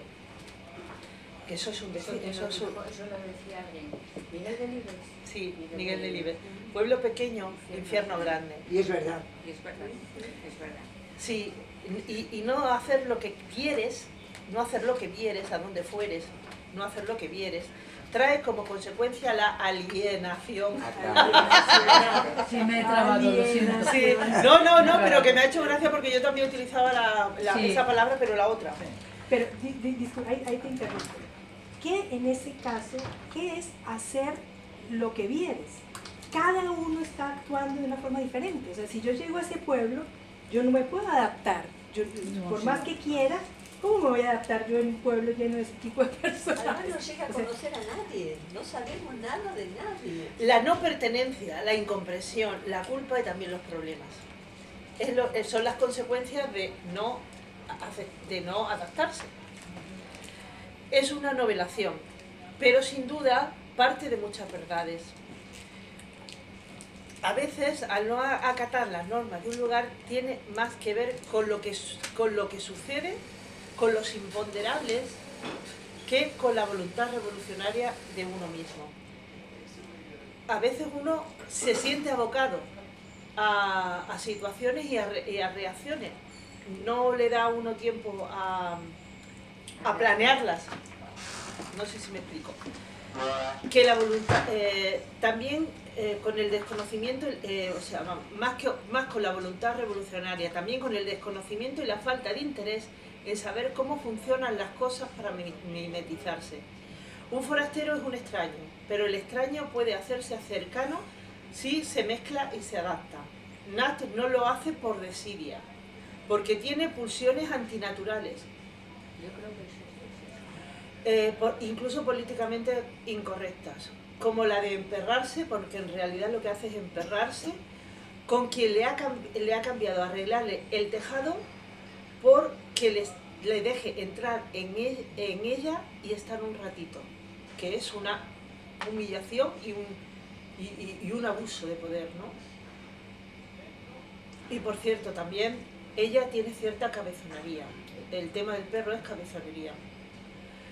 Eso es un decir, Eso lo decía alguien. ¿Miguel Delibes? Sí, Miguel Delibes. Pueblo pequeño, infierno grande. Y es verdad. Y es verdad, es verdad. Sí, y no hacer lo que quieres, no hacer lo que vieres, a donde fueres, no hacer lo que vieres, trae como consecuencia la alienación. Sí, me he trabado, lo siento. Sí. No, pero que me ha hecho gracia porque yo también utilizaba Sí. esa palabra, pero la otra. Pero, disculpa, ahí te interrumpo. ¿Qué en ese caso, qué es hacer lo que vieres? Cada uno está actuando de una forma diferente. O sea, si yo llego a ese pueblo, yo no me puedo adaptar. Por más que quiera, ¿cómo me voy a adaptar yo en un pueblo lleno de ese tipo de personas? Además no llega a conocer a nadie, no sabemos nada de nadie. La no pertenencia, la incomprensión, la culpa y también los problemas. Son las consecuencias de no adaptarse. Es una novelación, pero sin duda parte de muchas verdades. A veces, al no acatar las normas de un lugar, tiene más que ver con lo que sucede, con los imponderables, que con la voluntad revolucionaria de uno mismo. A veces uno se siente abocado a situaciones y a reacciones. No le da a uno tiempo a planearlas. No sé si me explico. Que la voluntad, también con el desconocimiento, más con la voluntad revolucionaria, también con el desconocimiento y la falta de interés en saber cómo funcionan las cosas para mimetizarse. Un forastero es un extraño, pero el extraño puede hacerse cercano si se mezcla y se adapta. Nat no lo hace por desidia, porque tiene pulsiones antinaturales. Yo creo que sí. Incluso políticamente incorrectas, como la de emperrarse, porque en realidad lo que hace es emperrarse con quien le ha cambiado a arreglarle el tejado porque le deje entrar en ella y estar un ratito, que es una humillación y un abuso de poder, ¿no? Y por cierto, también ella tiene cierta cabezonería. El tema del perro es cabezonería.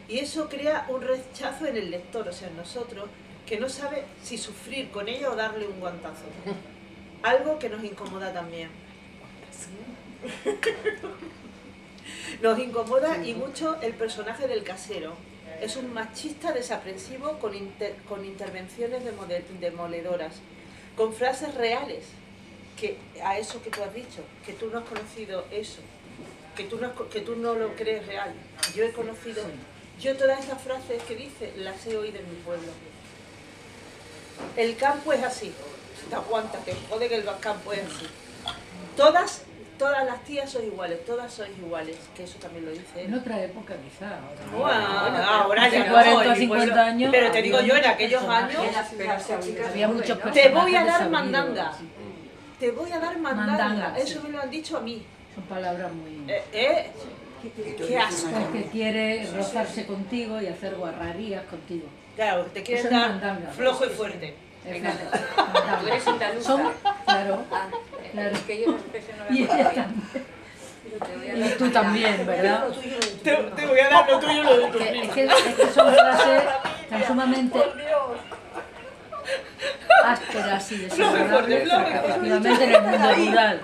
Y eso crea un rechazo en el lector, o sea, en nosotros, que no sabe si sufrir con ella o darle un guantazo. Algo que nos incomoda también. Nos incomoda y mucho el personaje del casero, Es un machista desaprensivo con intervenciones demoledoras, con frases reales, que a eso que tú has dicho, que tú no has conocido eso, que tú no lo crees real. Yo he conocido, yo todas esas frases que dice las he oído en mi pueblo. El campo es así, te aguanta, te jode que el campo es así. Todas las tías sois iguales, todas sois iguales, que eso también lo dice él. En otra época quizá. Ahora ya hace no, 40 o en mi 50 pueblo. años. Pero te digo yo, en aquellos años, Había muchos personajes. te voy a dar desabridos, mandanga. sí. Te voy a dar mandanga. Mandanga, Eso sí. me lo han dicho a mí. Son palabras muy... Qué asco. El que quiere rozarse contigo y hacer guarrarías contigo. Claro, te quieren Eso es dar mandanga. flojo y fuerte. Exacto. Tú eres andaluza. Son, claro. Ah, Claro. es que yo esa expresión no la Y ella conocía. también. Te voy a Y dar tú mandanga. también, ¿verdad? Te voy a dar lo tuyo y lo de tus Es primos. que son frases tan sumamente ásperas y desagradables, Flojo y fuerte, efectivamente en el mundo rural.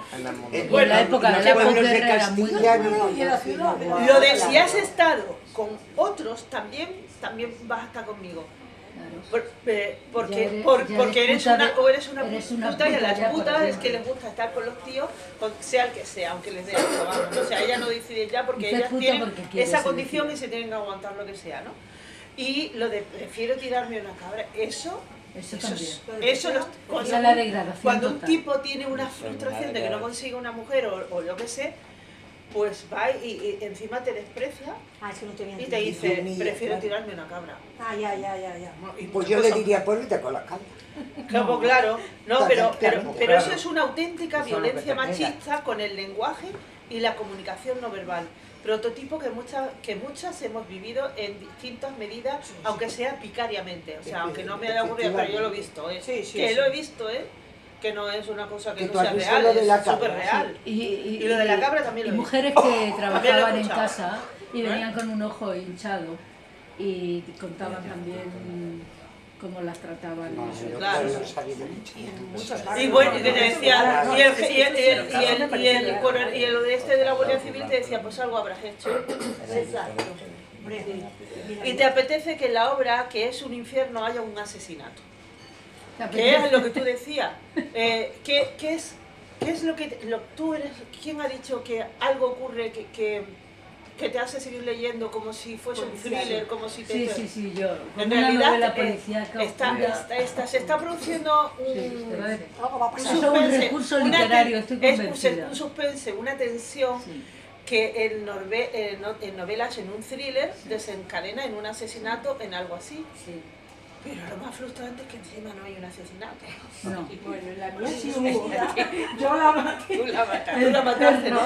Y en la época de la posguerra era muy Y en la ciudad. Lo de si has estado con otros, también vas a estar conmigo. Porque eres una puta y a las putas es que les gusta estar con los tíos, sea el que sea, aunque les dé asco, vamos. O sea, ellas no deciden ya porque Dices ellas puta tienen porque quieres, esa se condición decide. y se tienen que aguantar lo que sea, ¿no? Y lo de prefiero tirarme una cabra, Eso también. cuando, Esa es la degradación cuando un total. tipo tiene una frustración de que no consigue una mujer o lo que sea, pues va y encima te desprecia Ah, es que no te había y te entendido. dice, prefiero tirarme una cabra. Ah, ya. Y Pues muchas yo le cosas. diría, pues vete con la cabra. Claro, no, Claro, pero eso es una auténtica Eso es lo que violencia te pega. machista con el lenguaje y la comunicación no verbal. Prototipo que muchas hemos vivido en distintas medidas, aunque sea vicariamente. O sea, aunque no me haya ocurrido, pero yo lo he visto, ¿eh? Lo he visto, ¿eh? Que no es una cosa que Que no tú has sea visto real, lo de la es súper cabra, real. Y Y lo de la cabra también lo he mujeres visto. que También lo he trabajaban en escuchado. casa y venían con un ojo hinchado y contaban también cómo las trataban. No, yo Claro. no sabía mucho. Y bueno, y que te decía, y el este de la Guardia Civil te decía, pues algo habrás hecho. Exacto. Y te apetece que en la obra, que es un infierno, haya un asesinato. ¿Te ¿Qué es apetece? lo que tú decías? ¿Qué es lo que tú eres? ¿Quién ha dicho que algo ocurre que te hace seguir leyendo como si fuese un thriller, como si te... Sí, yo. En Como una novela realidad policíaca oscura. se está produciendo Sí, te va a decir. Algo va a un pasar. Eso es un recurso literario, estoy convencida. un suspense, una tensión Sí. que en novelas, en un thriller, desencadena en un asesinato, en algo así. Sí. Pero lo más frustrante es que encima no hay un asesinato. No. Bueno, en la mía sí hubo. Yo la maté. Tú la mataste, ¿no?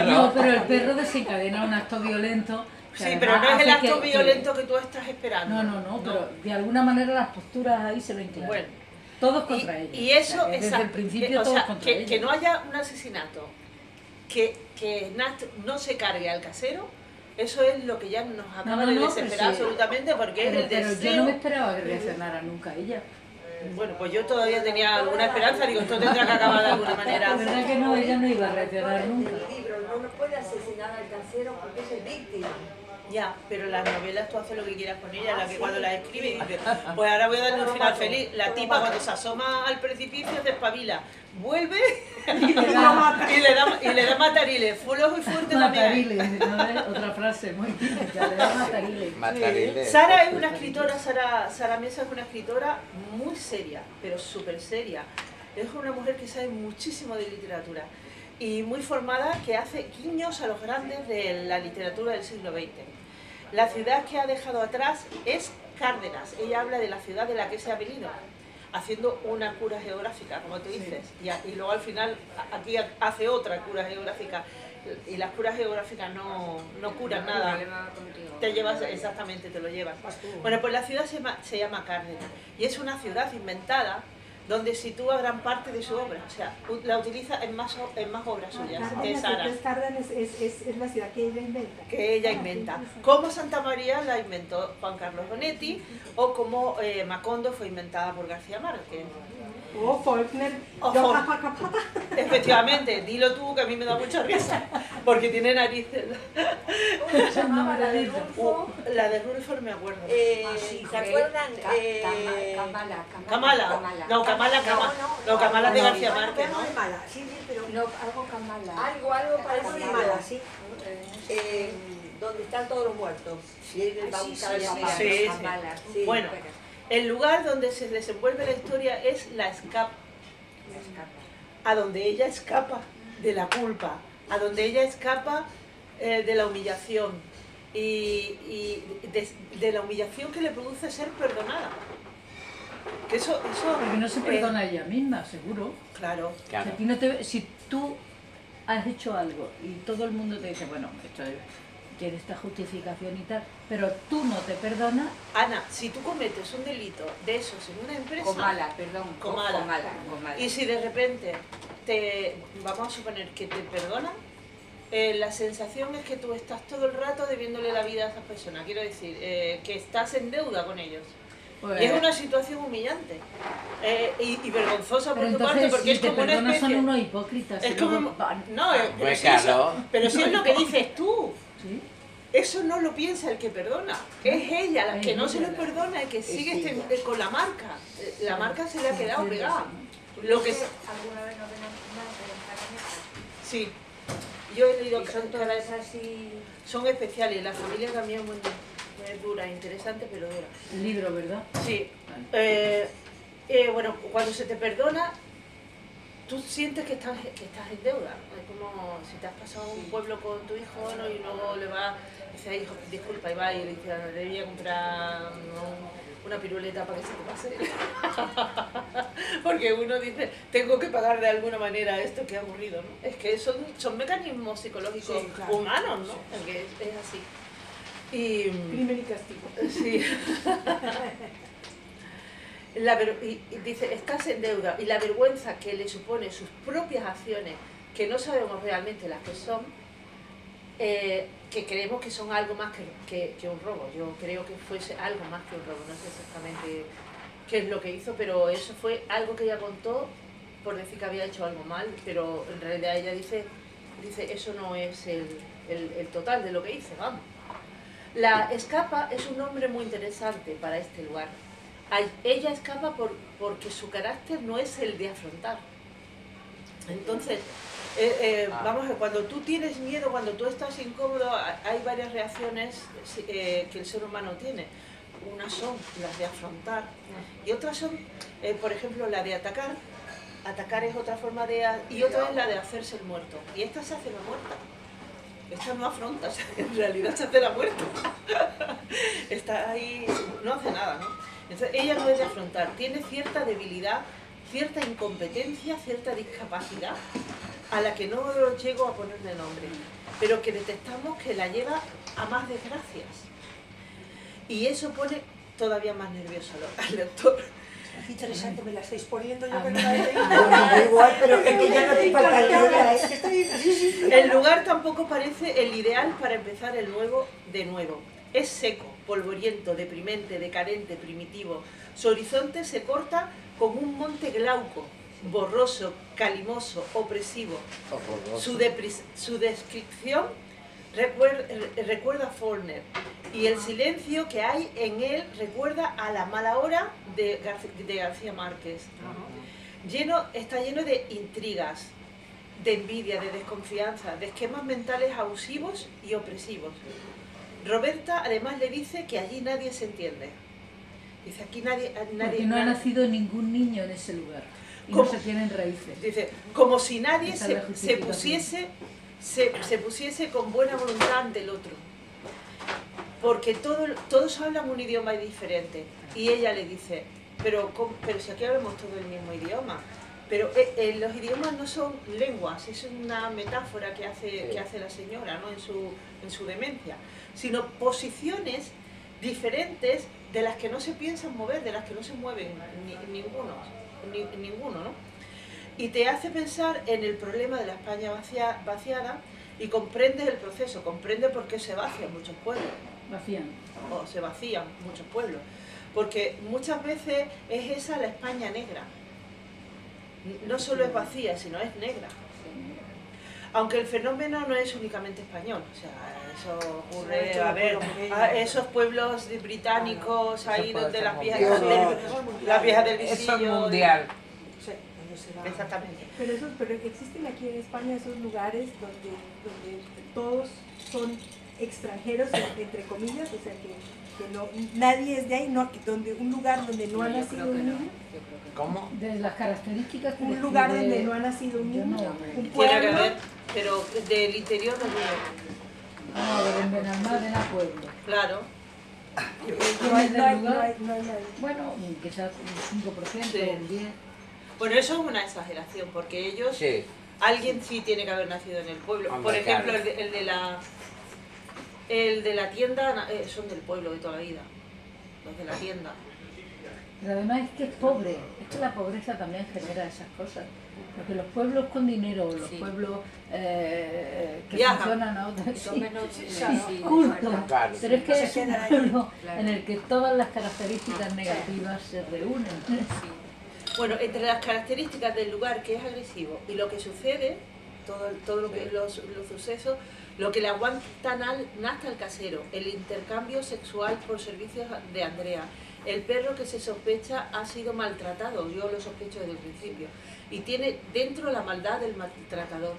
No, pero el perro desencadena un acto violento. que Sí, pero no además es el hace acto que- violento que tú estás esperando. No, pero de alguna manera las posturas ahí se ven claras. Bueno, Todos contra ellos. y eso, O sea, que desde el principio o todos sea, contra que ellos. no haya un asesinato, que Nat no se cargue al casero, eso es lo que ya nos acaba No, de no, desesperar pero sí. absolutamente, porque es el Pero yo deseo. no me esperaba que reaccionara nunca ella. Bueno, pues yo todavía tenía alguna esperanza, digo, esto tendrá que acabar de alguna La manera. verdad que no, ella no iba a reaccionar nunca. En el libro no puede asesinar al casero porque es el víctima. Ya, pero las novelas tú haces lo que quieras con ella, la que cuando las escribe y dice, pues ahora voy a darle un final feliz. La tipa cuando se asoma al precipicio se espabila, vuelve y le da matariles, flojo y fuerte también. Matariles, ¿no ves? Otra frase muy típica, le da matariles. Matariles. Sara es una escritora, Sara Mesa es una escritora muy seria, pero súper seria. Es una mujer que sabe muchísimo de literatura y muy formada, que hace guiños a los grandes de la literatura del siglo XX. La ciudad que ha dejado atrás es Cárdenas. Ella habla de la ciudad de la que se ha venido, haciendo una cura geográfica, como tú dices, y luego al final aquí hace otra cura geográfica. Y las curas geográficas no curan nada. Te llevas, exactamente, te lo llevas. Bueno, pues la ciudad se llama Cárdenas y es una ciudad inventada donde sitúa gran parte de su obra, o sea, la utiliza en más obras suyas, de Sara, Cárdenas es la ciudad que ella inventa. que ella inventa. Como Santa María la inventó Juan Carlos Bonetti, o como Macondo fue inventada por García Márquez. O Faulkner. O Yo, Faulkner. ja, ja, ja, ja. Efectivamente, dilo tú, que a mí me da mucha risa, porque tiene narices. ¿Cómo se llamaba la de Rulfo? La de Rulfo me acuerdo. ¿Se acuerdan? Kamala. No, Kamala de García Márquez, ¿no? No es mala, sí, sí, pero No, algo Kamala. Algo no parecido. es mala, sí. Donde están todos los muertos. Y él va a buscar a Kamala. Sí, sí. Kamala. Sí. Bueno, el lugar donde se desenvuelve la historia es la escapa, a donde ella escapa de la culpa, a donde ella escapa de la humillación y de la humillación que le produce ser perdonada. Que eso Porque no se perdona ella misma, seguro. claro. Claro. Si tú has hecho algo y todo el mundo te dice, bueno, quiere esta justificación y tal, pero tú no te perdonas, Ana, si tú cometes un delito de esos en una empresa, Comala, perdón. Comala. Comala. y si de repente vamos a suponer que te perdonan, la sensación es que tú estás todo el rato debiéndole la vida a esas personas. Quiero decir, que estás en deuda con ellos. pues... Y es una situación humillante y vergonzosa por Pero tu parte, entonces, porque si es te como una perdonas, son especie... unos hipócritas. Es y como... luego van- No, pero Pues si eso, claro. pero si es lo que dices tú. ¿Sí? Eso no lo piensa el que perdona. Es ella la que no se lo ella. perdona y que sigue ella. con la marca. La marca se le ha quedado Sí, pegada. sí. Lo que ¿Alguna vez no ven más de sí. Yo he leído Y son cada vez todas así. son especiales. La familia también es muy dura, interesante, pero dura. El libro, ¿verdad? Sí. Vale. Bueno, cuando se te perdona, tú sientes que estás en deuda. Es como si te has pasado un pueblo con tu hijo, ¿no? Y luego le vas, dice, "Ay, hijo, disculpa", y va y le dice, debía comprar una piruleta para que se te pase. Porque uno dice, tengo que pagar de alguna manera esto que ha ocurrido, ¿no? Es que son mecanismos psicológicos Sí, claro. humanos, ¿no? Es que es así. Y, Crimen y castigo. sí. Y dice, estás en deuda, y la vergüenza que le supone sus propias acciones, que no sabemos realmente las que son, que creemos que son algo más que un robo. Yo creo que fuese algo más que un robo, no sé exactamente qué es lo que hizo, pero eso fue algo que ella contó por decir que había hecho algo mal, pero en realidad ella dice eso no es el total de lo que hice, vamos. La escapa es un nombre muy interesante para este lugar. Ella escapa porque su carácter no es el de afrontar. Entonces, vamos a ver, cuando tú tienes miedo, cuando tú estás incómodo, hay varias reacciones que el ser humano tiene. Unas son las de afrontar y otras son, por ejemplo, la de atacar. Atacar es otra forma y otra es la de hacerse el muerto. Y esta se hace la muerta. Esta no afronta, en realidad se hace la muerta. Está ahí, no hace nada, ¿no? Entonces, ella no es de afrontar, tiene cierta debilidad, cierta incompetencia, cierta discapacidad a la que no llego a ponerle nombre, pero que detectamos que la lleva a más desgracias. Y eso pone todavía más nervioso al lector. Qué interesante, me la estáis poniendo yo A que mí- no la he leído. Da igual, pero es que ya no te falta nada. Es que estoy... Sí, sí. El lugar tampoco parece el ideal para empezar el nuevo de nuevo. Es seco, polvoriento, deprimente, decadente, primitivo. Su horizonte se corta con un monte glauco, borroso, calimoso, opresivo. Su descripción recuerda a Faulkner y el silencio que hay en él recuerda a La mala hora de García Márquez. Está lleno de intrigas, de envidia, de desconfianza, de esquemas mentales abusivos y opresivos. Roberta además le dice que allí nadie se entiende. Dice, aquí nadie Porque no ha nacido ningún niño en ese lugar. Y no ¿Cómo? se tienen raíces. Dice, como si nadie Esa es la se justificación. pusiese con buena voluntad ante el otro. Porque todos hablan un idioma diferente. Y ella le dice, pero si aquí hablamos todo el mismo idioma. Pero los idiomas no son lenguas, es una metáfora que hace la señora, ¿no? en su demencia, sino posiciones diferentes de las que no se piensan mover, de las que no se mueven ninguno, ¿no? Y te hace pensar en el problema de la España vaciada y comprendes el proceso, comprendes por qué se vacian muchos pueblos, Vacían. o se vacían muchos pueblos, porque muchas veces es esa la España negra. no solo es vacía, sino es negra. Aunque el fenómeno no es únicamente español, o sea, eso ocurre, a ver, a esos pueblos británicos ahí donde las viejas del Eso es visillo. mundial. Sí, cuando se va. Exactamente. Pero existen aquí en España esos lugares donde todos son extranjeros, entre comillas, o sea que no, nadie es de ahí, no, donde un lugar donde no ha yo nacido creo que un no, niño, yo creo que no. ¿Cómo? De las características que un lugar describe- donde no ha nacido un yo niño, no. un Tiene que pueblo, haber, pero del interior no viene. No, de Benalmádena pueblo. Claro, no hay nadie. Bueno, quizás un 5%, Sí. un 10%. bueno, eso es una exageración, porque ellos, Sí. alguien sí tiene que haber nacido en el pueblo. Hombre, Por ejemplo, claro. el de la tienda son del pueblo de toda la vida, los de la tienda. Pero además es que es pobre, es que la pobreza también genera esas cosas. Porque los pueblos con dinero, los Sí. pueblos que Viajan. funcionan a otras, Son sí, menos sí, cultos. Claro. Pero es que Se es un quedan ahí. pueblo Claro. en el que todas las características negativas se reúnen. Bueno, entre las características del lugar que es agresivo y lo que sucede, todo lo que los sucesos, lo que le aguanta Nasta al casero, el intercambio sexual por servicios de Andrea, el perro que se sospecha ha sido maltratado, yo lo sospecho desde el principio, y tiene dentro la maldad del maltratador.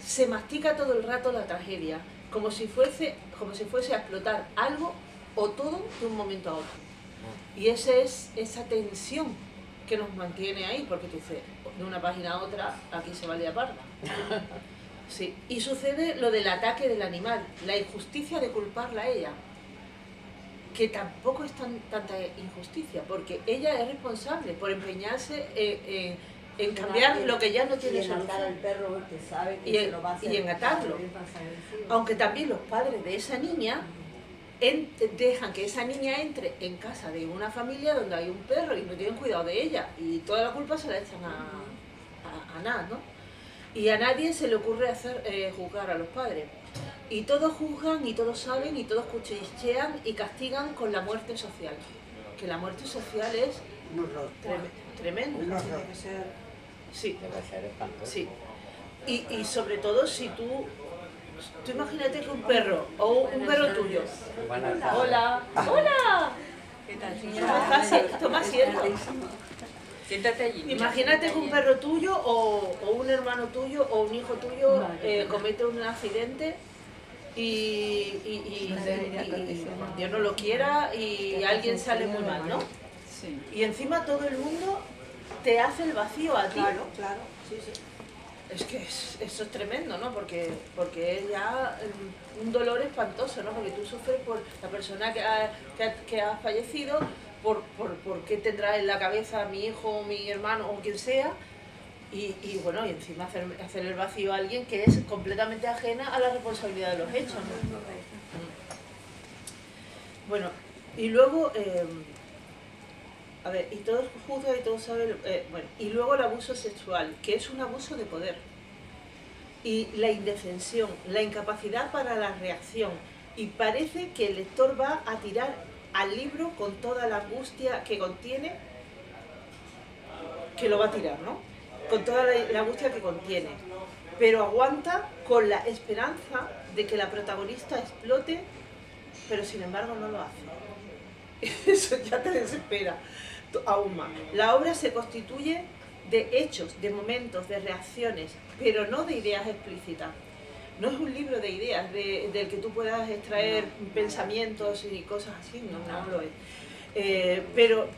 Se mastica todo el rato la tragedia, como si fuese a explotar algo o todo de un momento a otro. Y esa es esa tensión que nos mantiene ahí, porque tú dices, de una página a otra, aquí se va a liar parda. Sí. Y sucede lo del ataque del animal, la injusticia de culparla a ella, que tampoco es tanta injusticia, porque ella es responsable por empeñarse en cambiar lo que ya no tiene y en atar al solución. perro que sabe que Y se lo va a hacer. y en atarlo. Aunque también los padres de esa niña dejan que esa niña entre en casa de una familia donde hay un perro y no tienen cuidado de ella, y toda la culpa se la echan a Nat, ¿no? Y a nadie se le ocurre juzgar a los padres. Y todos juzgan y todos saben y todos cuchichean y castigan con la muerte social. Que la muerte social es Un horror. tremenda. Un horror. Debe ser. Sí, Debe ser espantoso. sí. Y sobre todo si tú imagínate que un perro o un perro tuyo. Buenas tardes. Hola, hola. ¿Qué tal, ¿Cómo señora? estás? Toma asiento. Siéntate allí. mira, Imagínate que siéntate un allí. perro tuyo o un hermano tuyo o un hijo tuyo Vale. comete un accidente y Dios no lo quiera y alguien sale muy mal, ¿no? Sí. Y encima todo el mundo te hace el vacío a ti. Claro, claro, sí, sí. Es que eso es tremendo, ¿no? Porque es ya un dolor espantoso, ¿no? Porque tú sufres por la persona que ha fallecido, por qué tendrá en la cabeza mi hijo, mi hermano o quien sea, y bueno, y encima hacer el vacío a alguien que es completamente ajena a la responsabilidad de los hechos, ¿no? Bueno, y luego, a ver, y todos juzgan y todos saben, bueno, y luego el abuso sexual, que es un abuso de poder, y la indefensión, la incapacidad para la reacción, y parece que el lector va a tirar al libro con toda la angustia que contiene, que lo va a tirar, ¿no? Con toda la angustia que contiene, pero aguanta con la esperanza de que la protagonista explote, pero sin embargo no lo hace. Eso ya te desespera aún más. La obra se constituye de hechos, de momentos, de reacciones, pero no de ideas explícitas. No es un libro de ideas del que tú puedas extraer pensamientos y cosas así, no lo es. Pero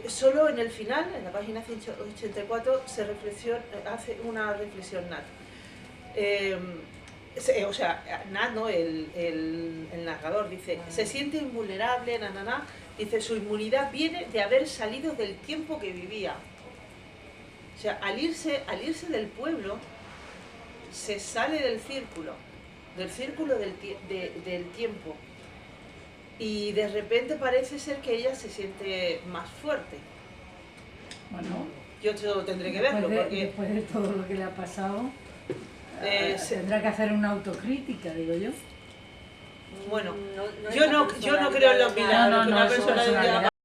solo en el final, en la página 184, hace una reflexión Nat. O sea, Nat, ¿no? El narrador dice, se siente invulnerable, dice, su inmunidad viene de haber salido del tiempo que vivía. O sea, al irse del pueblo, se sale del círculo del tiempo. Y de repente parece ser que ella se siente más fuerte. Bueno, Yo tendré que verlo, porque después de todo lo que le ha pasado, se- tendrá que hacer una autocrítica, digo yo. bueno, No es yo la no creo en los personalidad de milagros, No, no, que una no, su persona de un día personalidad